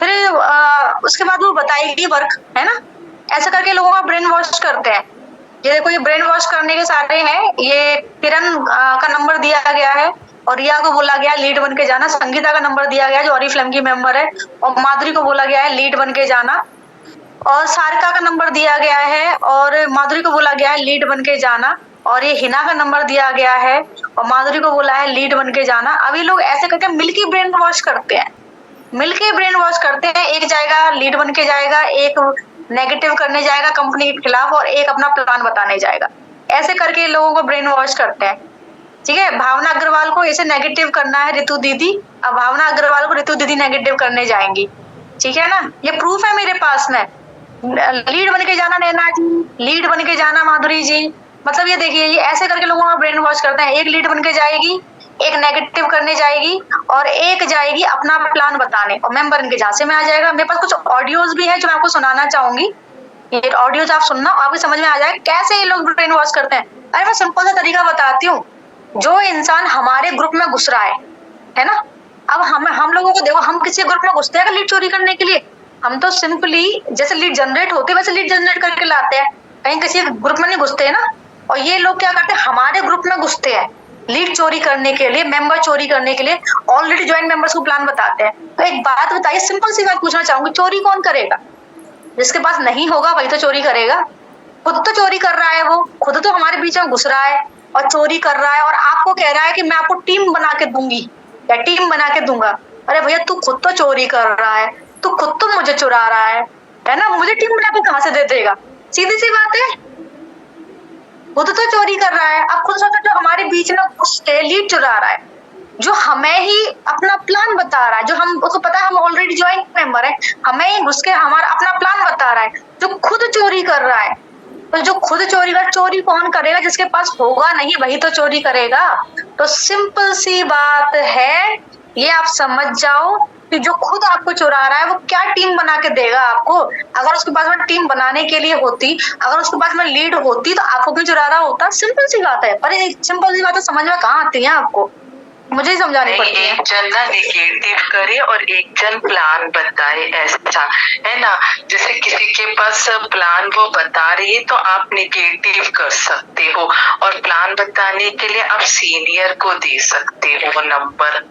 फिर उसके बाद वो बताएगी वर्क, है ना। ऐसे करके लोगों का ब्रेन वॉश करते हैं। ये देखो ये ब्रेन वॉश करने के सारे हैं। ये किरण का नंबर दिया गया है और रिया को बोला गया लीड बन के जाना। संगीता का नंबर दिया गया जो ऑरिफ्लेम की मेंबर है, और माधुरी को बोला गया है लीड बन के जाना। और सारिका का नंबर दिया गया है और माधुरी को बोला गया है लीड बन के जाना। और ये हिना का नंबर दिया गया है और माधुरी को बोला है लीड बन के जाना। अभी लोग ऐसे करके मिलके ब्रेन वॉश करते हैं, मिलके ब्रेन वॉश करते हैं। एक जाएगा लीड बन के जाएगा, एक नेगेटिव करने जाएगा कंपनी के खिलाफ, और एक अपना प्लान बताने जाएगा। ऐसे करके लोगों को ब्रेन वॉश करते हैं, ठीक है। भावना अग्रवाल को इसे नेगेटिव करना है रितु दीदी, अब भावना अग्रवाल को रितु दीदी नेगेटिव करने जाएंगी, ठीक है ना। ये प्रूफ है मेरे पास में। लीड बन के जाना नैना जी, लीड बन के जाना माधुरी जी। मतलब ये देखिए ये ऐसे करके लोगों का ब्रेन वॉश करते हैं। एक लीड बन के जाएगी, एक नेगेटिव करने जाएगी, और एक जाएगी अपना प्लान बताने, और मेंबर इनके झांसे में आ जाएगा। मेरे पास कुछ ऑडियोज भी है जो मैं आपको सुनाना चाहूंगी। ये ऑडियोज आप सुनना, आपको समझ में आ जाएगा कैसे ये लोग ब्रेन वॉश करते हैं। अरे मैं सिंपल सा तरीका बताती हूँ। जो इंसान हमारे ग्रुप में घुस रहा है ना, अब हम लोगों को देखो, हम किसी ग्रुप में घुसते हैं लीड चोरी करने के लिए, हम तो सिंपली जैसे लीड जनरेट होती है वैसे लीड जनरेट करके लाते हैं, कहीं किसी ग्रुप में नहीं घुसते है ना। और ये लोग क्या करते हैं, हमारे ग्रुप में घुसते हैं लीड चोरी करने के लिए, मेंबर चोरी करने के लिए, ऑलरेडी ज्वाइन मेंबर्स को प्लान बताते हैं। तो एक बात बताइए, सिंपल सी बात पूछना चाहूंगी, चोरी कौन करेगा? जिसके पास नहीं होगा वही तो चोरी करेगा। खुद तो चोरी कर रहा है, वो खुद तो हमारे बीच में घुस रहा है और चोरी कर रहा है, और आपको कह रहा है कि मैं आपको टीम बना के दूंगी या टीम बना के दूंगा। अरे भैया तू खुद तो चोरी कर रहा है, तू खुद तो मुझे चुरा रहा है ना, मुझे टीम बना के कहाँ से दे देगा? सीधी सी बात है, खुद तो चोरी कर रहा है। अब खुद सोचो जो हमारे बीच में घुस के लीड चुरा रहा है, जो हमें ही अपना प्लान बता रहा है, जो हम उसको पता है हम ऑलरेडी ज्वाइंट मेंबर है, हमें ही घुस के हमारा अपना प्लान बता रहा है, जो खुद चोरी कर रहा है। तो जो खुद चोरी कर, चोरी कौन करेगा? जिसके पास होगा नहीं वही तो चोरी करेगा। तो सिंपल सी बात है, ये आप समझ जाओ कि जो खुद आपको चुरा रहा है वो क्या टीम बना के देगा आपको। अगर उसके पास में टीम बनाने के लिए होती, अगर उसके पास में लीड होती तो आपको क्यों चुरा रहा होता? सिंपल सी बात है। पर सिंपल सी बात है समझ में कहाँ आती है आपको, मुझे ही समझानी पड़ती है। एक जन ना निगेटिव करे और एक जन प्लान बताए, ऐसा है ना। जैसे किसी के पास प्लान वो बता रही है तो आप निगेटिव कर सकते हो, और प्लान बताने के लिए आप सीनियर को दे सकते हो नंबर।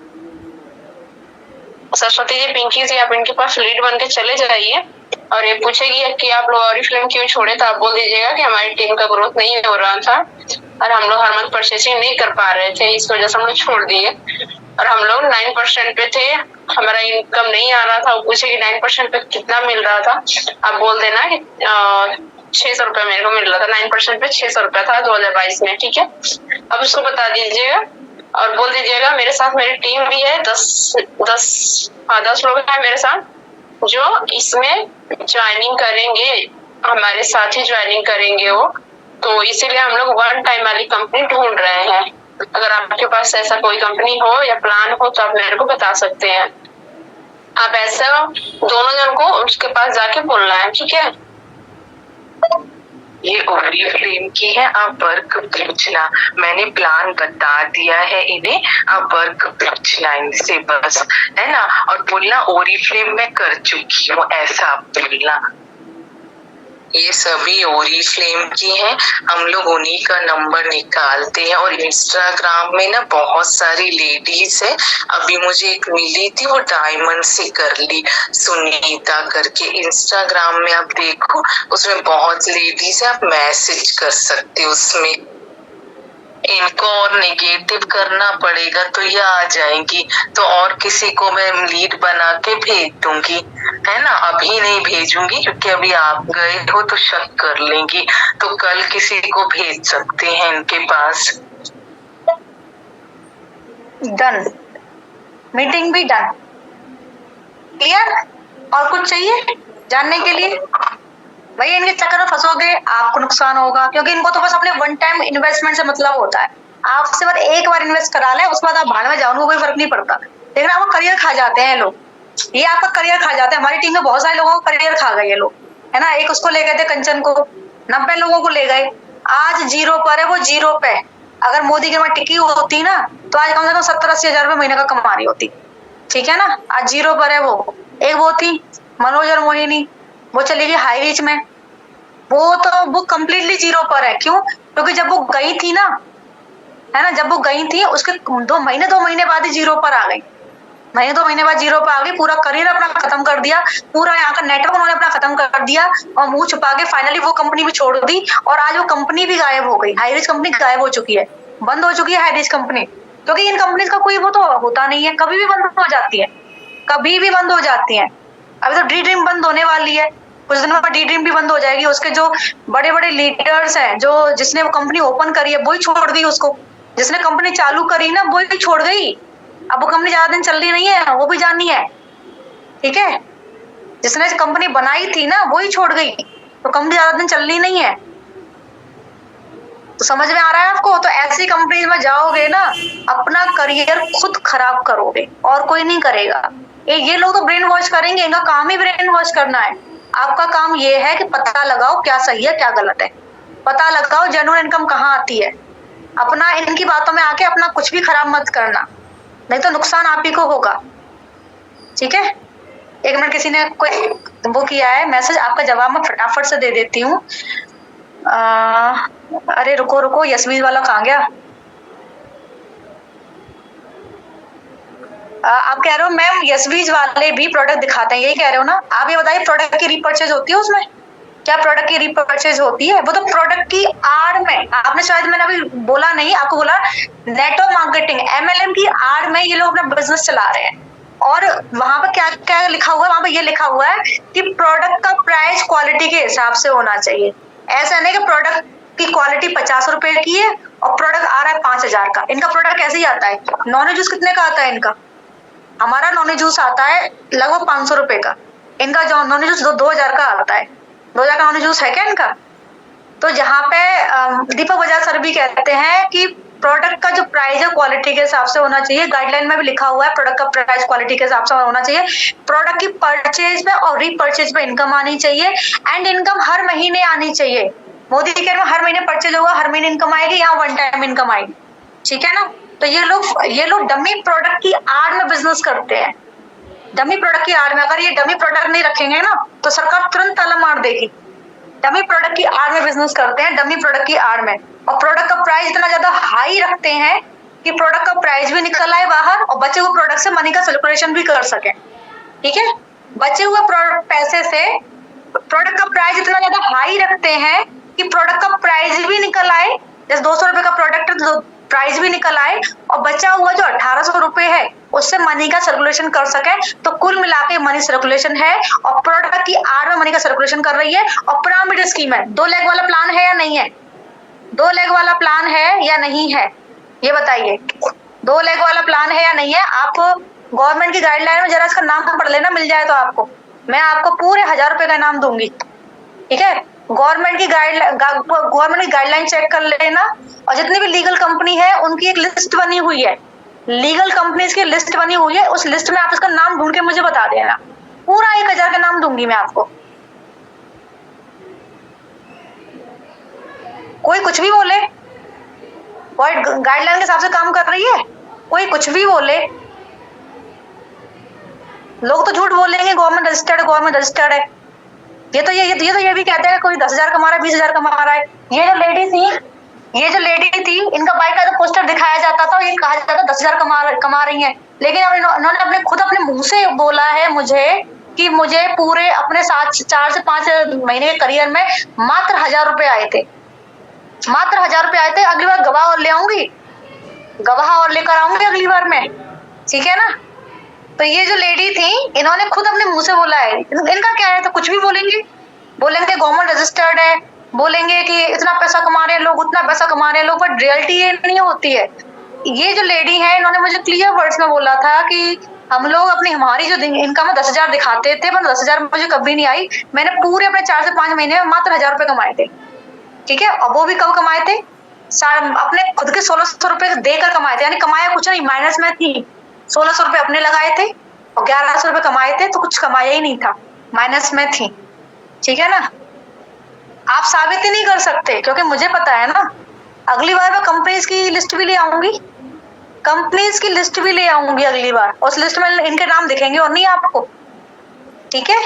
सरस्वती जी, पिंकी जी, आप इनके पास लीड बन के चले जाइए, और ये पूछेगी कि आप लोग ऑरिफ्लेम क्यों छोड़े, तो आप बोल दीजिएगा कि हमारी टीम का ग्रोथ नहीं हो रहा था और हम लोग हर मंथ परचेसिंग नहीं कर पा रहे थे, इस वजह से हम लोग छोड़ दिए। और हम लोग 9% पे थे, हमारा इनकम नहीं आ रहा था। वो पूछेगी 9% पे कितना मिल रहा था, आप बोल देना कि 600 रुपया मेरे को मिल रहा था। 9% पे 600 रुपया था 2022 में, ठीक है। अब उसको बता दीजिएगा और बोल दीजिएगा मेरे साथ मेरी टीम भी है, 10 लोग हैं मेरे साथ, जो इसमें ज्वाइनिंग करेंगे, हमारे साथ ही ज्वाइनिंग करेंगे वो, तो इसीलिए हम लोग वन टाइम वाली कंपनी ढूंढ रहे हैं। अगर आपके पास ऐसा कोई कंपनी हो या प्लान हो तो आप मेरे को बता सकते हैं। आप ऐसा दोनों जन को उसके पास जाके बोलना है, ठीक है? ये ओरिफ्लेम की है, आप वर्क पूछना, मैंने प्लान बता दिया है इन्हें, आप वर्क पूछना इनसे बस, है ना? और बोलना ओरिफ्लेम में कर चुकी हूँ, ऐसा आप बोलना। ये सभी ओरिफ्लेम की हैं, हम लोग उन्हीं का नंबर निकालते हैं। और इंस्टाग्राम में ना बहुत सारी लेडीज है, अभी मुझे एक मिली थी, वो डायमंड से कर ली, सुनीता करके। इंस्टाग्राम में आप देखो, उसमें बहुत लेडीज है, आप मैसेज कर सकते हो उसमें। इनको और नेगेटिव करना पड़ेगा तो ये आ जाएंगी, तो और किसी को मैं लीड बना के भेज दूंगी, है ना? अभी नहीं भेजूंगी क्योंकि अभी आप गए हो तो शक कर लेंगी, तो कल किसी को भेज सकते हैं इनके पास। डन, मीटिंग भी डन। क्लियर? और कुछ चाहिए जानने के लिए? भैया इनके चक्कर में फंसोगे आपको नुकसान होगा, क्योंकि इनको तो बस अपने वन टाइम इन्वेस्टमेंट से मतलब होता है। आपसे बस एक बार इन्वेस्ट करा ले, उसके बाद आप भाड़ में जाओ, उनको कोई फर्क नहीं पड़ता, लेकिन आपका करियर खा जाते हैं लोग। ये आपका करियर खा जाते हैं। हमारी टीम में बहुत सारे लोगों को करियर खा गए ये लोग, है ना? एक उसको ले गए थे कंचन को, 90 लोगों को ले गए, आज जीरो पर है वो, जीरो पे। अगर मोदी की वहां टिकी होती ना तो आज कम से कम 70-80 हजार रुपए महीने का कमा रही होती, ठीक है ना? आज जीरो पर है वो। एक वो थी मनोज और मोहिनी, वो चली गई हाई रीच में, वो कम्प्लीटली जीरो पर है। क्यों? क्योंकि जब वो गई थी ना, है ना, जब वो गई थी उसके 2 महीने बाद ही जीरो पर आ गई। 2 महीने बाद जीरो पर आ गई, पूरा करियर अपना खत्म कर दिया, पूरा यहाँ का नेटवर्क उन्होंने अपना खत्म कर दिया और मुंह छुपा के फाइनली वो कंपनी भी छोड़ दी। और आज वो कंपनी भी गायब हो गई, हाई रीच कंपनी गायब हो चुकी है, बंद हो चुकी है हाई रीच कंपनी। क्योंकि इन कंपनीज का कोई वो तो होता नहीं है, कभी भी बंद हो जाती है, कभी भी बंद हो जाती है। अभी तो ड्रीम बंद होने वाली है, कुछ दिनों बाद ड्रीम भी बंद हो जाएगी। उसके जो बड़े बड़े लीडर्स हैं, जो जिसने वो कंपनी ओपन करी है वही छोड़ दी उसको, जिसने कंपनी चालू करी ना वही छोड़ गई। अब वो कंपनी ज्यादा दिन चल रही नहीं है, वो भी जाननी है, ठीक है? जिसने कंपनी बनाई थी ना वही छोड़ गई, तो कंपनी ज्यादा दिन चल रही नहीं है। तो समझ में आ रहा है आपको? तो ऐसी कंपनी में जाओगे ना, अपना करियर खुद खराब करोगे और कोई नहीं करेगा। ये लोग तो ब्रेन वॉश करेंगे, इनका काम ही ब्रेन वॉश करना है। आपका काम ये है कि पता लगाओ क्या सही है क्या गलत है, पता लगाओ जेन्युइन इनकम कहाँ आती है। अपना इनकी बातों में आके अपना कुछ भी खराब मत करना, नहीं तो नुकसान आप ही को होगा, ठीक है? 1 मिनट, किसी ने कोई वो किया है मैसेज, आपका जवाब मैं फटाफट से दे देती हूँ। अरे रुको, यशवीर वाला कहाँ गया? आप कह रहे हो मैम यशवीज वाले भी प्रोडक्ट दिखाते हैं, यही कह रहे हो ना? आप ये बताइए, प्रोडक्ट की रीपर्चेज होती है उसमें? क्या प्रोडक्ट की रीपर्चेज होती है? वो तो प्रोडक्ट की आड़ में, आपने शायद, मैंने अभी बोला नहीं, आपको बोला नेटवर्क मार्केटिंग, MLM की आड़ में ये लोग अपना बिजनेस चला रहे हैं। और वहां पर क्या क्या लिखा हुआ है? वहां पर ये लिखा हुआ है कि प्रोडक्ट का प्राइस क्वालिटी के हिसाब से होना चाहिए। ऐसा नहीं कि प्रोडक्ट की क्वालिटी 50 रुपए की है और प्रोडक्ट आ रहा है 5000 का। इनका प्रोडक्ट कैसे ही आता है? नॉन जूस कितने का आता है इनका? हमारा नॉन जूस आता है लगभग 500 रुपए का, इनका जो नॉन जूस 2000 का आता है। 2000 का नॉन जूस है क्या इनका? तो जहाँ पे दीपक बजाज सर भी कहते हैं कि प्रोडक्ट का जो प्राइस है क्वालिटी के हिसाब से होना चाहिए। गाइडलाइन में भी लिखा हुआ है प्रोडक्ट का प्राइस क्वालिटी के हिसाब से होना चाहिए। प्रोडक्ट की परचेज पे और रीपर्चेज पे इनकम आनी चाहिए, एंड इनकम हर महीने आनी चाहिए। मोदी केयर में हर महीने परचेज होगा, हर महीने इनकम आएगी, यहाँ वन टाइम इनकम आएगी, ठीक है ना? तो ये लोग डमी प्रोडक्ट की आड़ में बिजनेस करते हैं। डमी प्रोडक्ट की आड़ में, अगर ये डमी प्रोडक्ट नहीं रखेंगे ना तो सरकार तुरंत ताला मार देगी। डमी प्रोडक्ट की आड़ में बिजनेस करते हैं, डमी प्रोडक्ट की आड़ में। और प्रोडक्ट का प्राइस इतना ज्यादा हाई रखते हैं कि प्रोडक्ट का प्राइस भी निकल आए बाहर और बचे हुए प्रोडक्ट से मनी का सर्कुलेशन भी कर सके, ठीक है? बचे हुए पैसे से प्रोडक्ट का प्राइस इतना ज्यादा हाई रखते हैं कि प्रोडक्ट का प्राइस भी निकल आए। जैसे 200 रुपए का प्रोडक्ट है, प्राइस भी निकल आए और बचा हुआ जो 1800 रुपए है उससे मनी का सर्कुलेशन कर सके। तो कुल मिला के मनी सर्कुलेशन है और प्रोडक्ट की आड़ में मनी का सर्कुलेशन कर रही है। और पिरामिड स्कीम है। 2 लेग वाला प्लान है या नहीं है? 2 लेग वाला प्लान है या नहीं है, ये बताइए। 2 लेग वाला प्लान है या नहीं है? आप गवर्नमेंट की गाइडलाइन में जरा इसका नाम पढ़ लेना, मिल जाए तो आपको। मैं आपको पूरे 1000 रुपए का इनाम दूंगी, ठीक है। गवर्नमेंट की गाइडलाइन चेक कर लेना, और जितनी भी लीगल कंपनी है उनकी एक लिस्ट बनी हुई है, लीगल कंपनीज की लिस्ट बनी हुई है, उस लिस्ट में आप इसका नाम ढूंढ के मुझे बता देना, पूरा 1000 का नाम दूंगी मैं आपको। कोई कुछ भी बोले, गाइडलाइन के हिसाब से काम कर रही है, कोई कुछ भी बोले, लोग तो झूठ बोलेंगे गवर्नमेंट रजिस्टर्ड है। ये तो ये भी कहते हैं कोई 10,000 कमा रहा है, 20,000 कमा रहा है। ये जो लेडी थी इनका बाइक का पोस्टर दिखाया जाता था, ये कहा जाता था 10,000 कमा रही है, लेकिन अब इन्होंने खुद अपने मुंह से बोला है मुझे कि मुझे पूरे अपने 4 से 5 महीने के करियर में मात्र 1000 रुपए आए थे, मात्र 1000 रुपए आए थे। अगली बार गवाह और ले आऊंगी, गवाह और लेकर आऊंगी अगली बार में, ठीक है ना। तो ये जो लेडी थी इन्होंने खुद अपने मुंह से बोला है, इनका क्या है, तो कुछ भी बोलेंगे गवर्नमेंट रजिस्टर्ड है, बोलेंगे कि इतना पैसा कमा रहे हैं लोग, उतना पैसा कमा रहे हैं लोग, बट रियलिटी ये नहीं होती है। ये जो लेडी है इन्होंने मुझे क्लियर वर्ड्स में बोला था कि हम लोग हमारी जो इनकम 10,000 दिखाते थे, पर 10,000 मुझे कभी नहीं आई, मैंने पूरे अपने 4 से 5 महीने में मात्र 1000 रुपए कमाए थे, ठीक है। और वो भी कब कमाए थे, अपने खुद के 1600 रुपए देकर कमाए थे, यानी कमाया कुछ नहीं, माइनस में थी। 1600 रुपए अपने लगाए थे और 1100 रुपए कमाए थे, तो कुछ कमाया ही नहीं था, माइनस में थी, ठीक है ना। आप साबित ही नहीं कर सकते, क्योंकि मुझे पता है ना। अगली बार मैं कंपनीज की लिस्ट भी ले आऊंगी, कंपनीज की लिस्ट भी ले आऊंगी अगली बार, उस लिस्ट में इनके नाम दिखेंगे और नहीं आपको, ठीक है।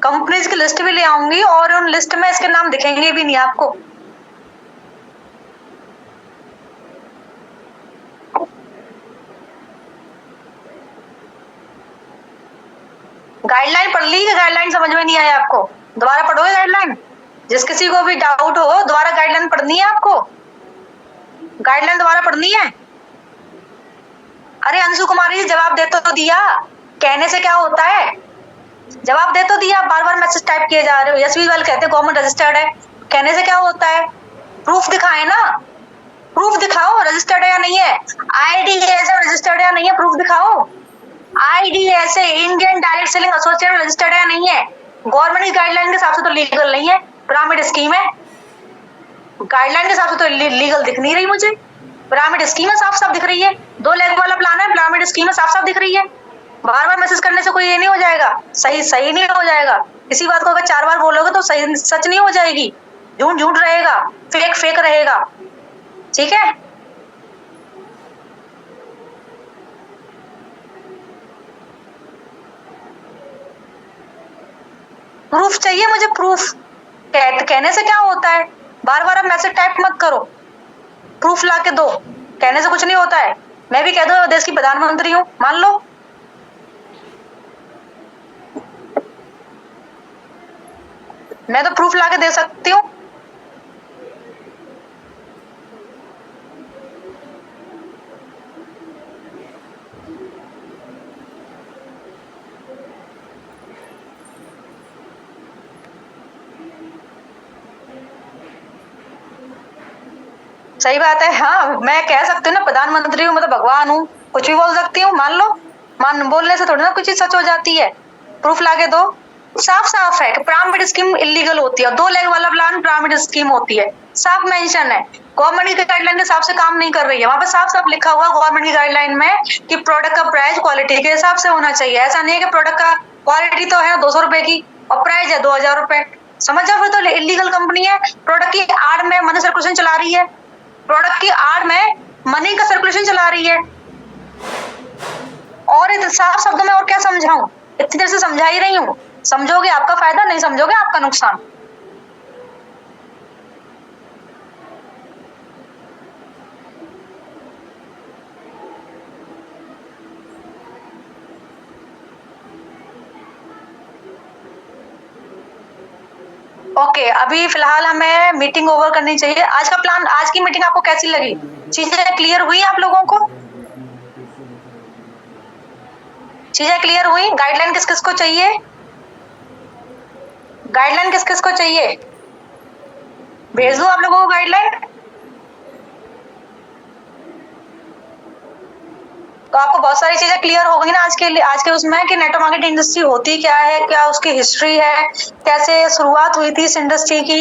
कंपनीज की लिस्ट भी ले आऊंगी और उन लिस्ट में इसके नाम दिखेंगे भी नहीं आपको। गाइडलाइन पढ़ ली, गाइडलाइन समझ में नहीं आया आपको, दोबारा पढ़ोगे गाइडलाइन। जिस किसी को भी डाउट हो, दोबारा गाइडलाइन पढ़नी है आपको, गाइडलाइन दोबारा पढ़नी है। अरे अंशु कुमारी जी जवाब दे तो दिया, कहने से क्या होता है, जवाब दे तो दिया, बार बार मैसेज टाइप किए जा रहे हो। यशवी वाल कहते हैं गवर्नमेंट रजिस्टर्ड है, कहने से क्या होता है, प्रूफ दिखाए ना, प्रूफ दिखाओ रजिस्टर्ड है या नहीं है, IDSA रजिस्टर्ड है या नहीं है, प्रूफ दिखाओ। IDSA Indian direct selling association registered है या नहीं है, गवर्नमेंट की गाइडलाइन के हिसाब से तो लीगल नहीं है, पिरामिड स्कीम है। गाइडलाइन के हिसाब से तो लीगल दिख नहीं रही मुझे, पिरामिड स्कीम है, साफ साफ दिख रही है। 2 लेग वाला प्लान है, पिरामिड स्कीम है, साफ साफ दिख रही है। बार बार मैसेज करने से कोई ये नहीं हो जाएगा, सही नहीं हो जाएगा। इसी बात को अगर 4 बार बोलोगे तो सही सच नहीं हो जाएगी, झूठ रहेगा, फेक रहेगा, ठीक है। प्रूफ चाहिए मुझे, प्रूफ। कहने से क्या होता है, बार बार आप मैसेज टाइप मत करो, प्रूफ ला के दो, कहने से कुछ नहीं होता है। मैं भी कह दूं देश की प्रधानमंत्री हूं, मान लो, मैं तो प्रूफ ला के दे सकती हूँ। सही बात है, हाँ मैं कह सकती हूँ ना, प्रधानमंत्री हूँ, मतलब भगवान हूँ, कुछ भी बोल सकती हूँ, मान लो। बोलने से थोड़ी ना कुछ चीज सच हो जाती है, प्रूफ लाके दो। साफ है कि पिरामिड स्कीम इलीगल होती है, 2 लेग वाला प्लान पिरामिड स्कीम होती है, साफ मेंशन है। गवर्नमेंट की गाइडलाइन के हिसाब से काम नहीं कर रही है, वहां पे साफ लिखा हुआ गवर्नमेंट की गाइडलाइन में कि प्रोडक्ट का प्राइस क्वालिटी के हिसाब से होना चाहिए। ऐसा नहीं है कि प्रोडक्ट का क्वालिटी तो है 200 रुपए की और प्राइस है 2000 रुपए, समझ जाओ, फिर तो इलीगल कंपनी है। प्रोडक्ट की आड़ में मनी सर्कुलेशन चला रही है, प्रोडक्ट की आड़ में मनी का सर्कुलेशन चला रही है। और साफ शब्दों में और क्या समझाऊं, इतनी देर से समझा ही रही हूँ। समझोगे आपका फायदा, नहीं समझोगे आपका नुकसान। ओके, अभी फिलहाल हमें मीटिंग ओवर करनी चाहिए। आज का प्लान, आज की मीटिंग आपको कैसी लगी, चीजें क्लियर हुई आप लोगों को, चीजें क्लियर हुई। गाइडलाइन किस किस को चाहिए, गाइडलाइन किस किस को चाहिए, भेज दूं आप लोगों को गाइडलाइन। आपको बहुत सारी चीजें क्लियर हो गई ना आज के उसमें कि नेटवर्क मार्केटिंग इंडस्ट्री होती क्या है, क्या उसकी हिस्ट्री है, कैसे शुरुआत हुई थी इस इंडस्ट्री की,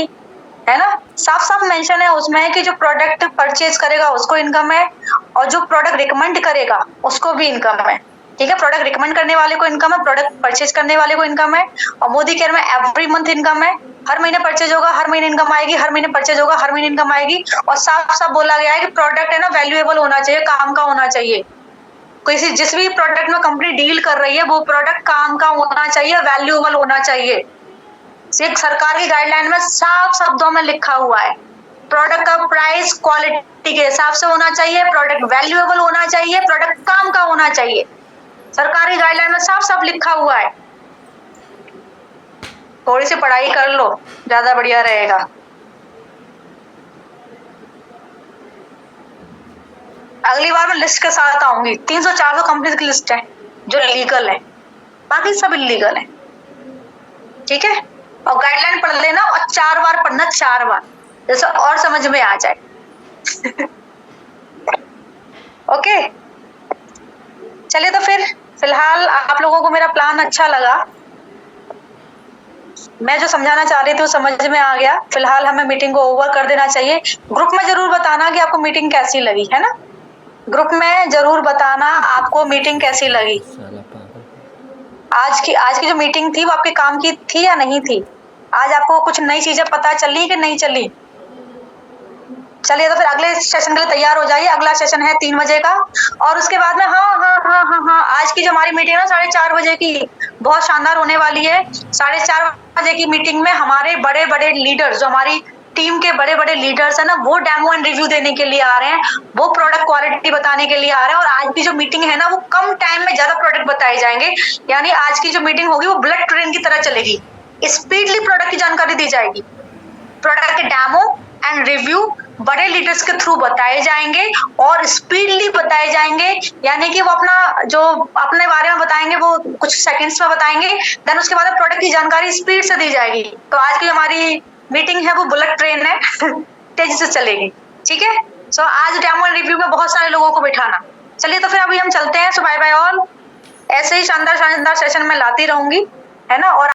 है ना। साफ साफ मेंशन है उसमें कि जो प्रोडक्ट परचेज करेगा उसको इनकम है और जो प्रोडक्ट रिकमेंड करेगा उसको भी इनकम है। ठीक है, प्रोडक्ट रिकमेंड करने वाले को इनकम है, प्रोडक्ट परचेज करने वाले को इनकम है। और मोदी केयर में एवरी मंथ इनकम है, हर महीने परचेज होगा, हर महीने इनकम आएगी, हर महीने परचेज होगा, हर महीने इनकम आएगी। और साफ साफ बोला गया है कि प्रोडक्ट है ना वैल्यूएबल होना चाहिए, काम का होना चाहिए। किसी जिस भी प्रोडक्ट में कंपनी डील कर रही है वो प्रोडक्ट काम का होना चाहिए, वैल्यूएबल होना चाहिए। एक सरकार की गाइडलाइन में साफ शब्दों में लिखा हुआ है, प्रोडक्ट का प्राइस क्वालिटी के हिसाब से होना चाहिए, प्रोडक्ट वैल्यूएबल होना चाहिए, प्रोडक्ट काम का होना चाहिए। सरकारी गाइडलाइन में साफ साफ लिखा हुआ है। थोड़ी सी पढ़ाई कर लो, ज्यादा बढ़िया रहेगा। अगली बार मैं लिस्ट के साथ आऊंगी। 300-400 कंपनीज की लिस्ट है जो लीगल है, बाकी सब इलीगल है। ठीक है, और गाइडलाइन पढ़ लेना और 4 बार पढ़ना, 4 बार, जैसे और समझ में आ जाए। ओके, चलिए तो फिर फिलहाल आप लोगों को मेरा प्लान अच्छा लगा, मैं जो समझाना चाह रही थी वो समझ में आ गया। फिलहाल हमें मीटिंग को ओवर कर देना चाहिए। ग्रुप में जरूर बताना कि आपको मीटिंग कैसी लगी, है ना। ग्रुप में जरूर बताना आपको मीटिंग कैसी लगी। आज की जो मीटिंग थी वो आपके काम की थी या नहीं थी? आज आपको कुछ नई चीजें पता चली कि नहीं चली? चलिए तो फिर अगले सेशन के लिए तैयार हो जाइए। अगला सेशन है 3 बजे का, और उसके बाद में हाँ, आज की जो हमारी मीटिंग है 4:30 बजे की, बहुत शानदार होने वाली है। 4:30 बजे की मीटिंग में हमारे बड़े बड़े लीडर्स, जो हमारी टीम के बड़े बड़े लीडर्स है ना, वो डेमो एंड रिव्यू देने के लिए आ रहे हैं, वो प्रोडक्ट क्वालिटी बताने के लिए आ रहे हैं। और आज की जो मीटिंग है ना, वो कम टाइम में ज्यादा प्रोडक्ट बताए जाएंगे। यानी आज की जो मीटिंग होगी वो बुलेट ट्रेन की तरह चलेगी, स्पीडली प्रोडक्ट की जानकारी दी जाएगी। प्रोडक्ट के डेमो एंड रिव्यू बड़े लीडर्स के थ्रू बताए जाएंगे और स्पीडली बताए जाएंगे। यानी कि वो अपने बारे में बताएंगे, वो कुछ सेकंड्स में बताएंगे, देन उसके बाद प्रोडक्ट की जानकारी स्पीड से दी जाएगी। तो आज की हमारी मीटिंग है वो बुलेट ट्रेन है, तेजी से चलेगी। ठीक है, सो आज डेमो एंड रिव्यू में बहुत सारे लोगों को बिठाना। चलिए तो फिर अभी हम चलते हैं। सो बाय बाय ऑल। ऐसे ही शानदार सेशन में लाती रहूंगी, है ना। और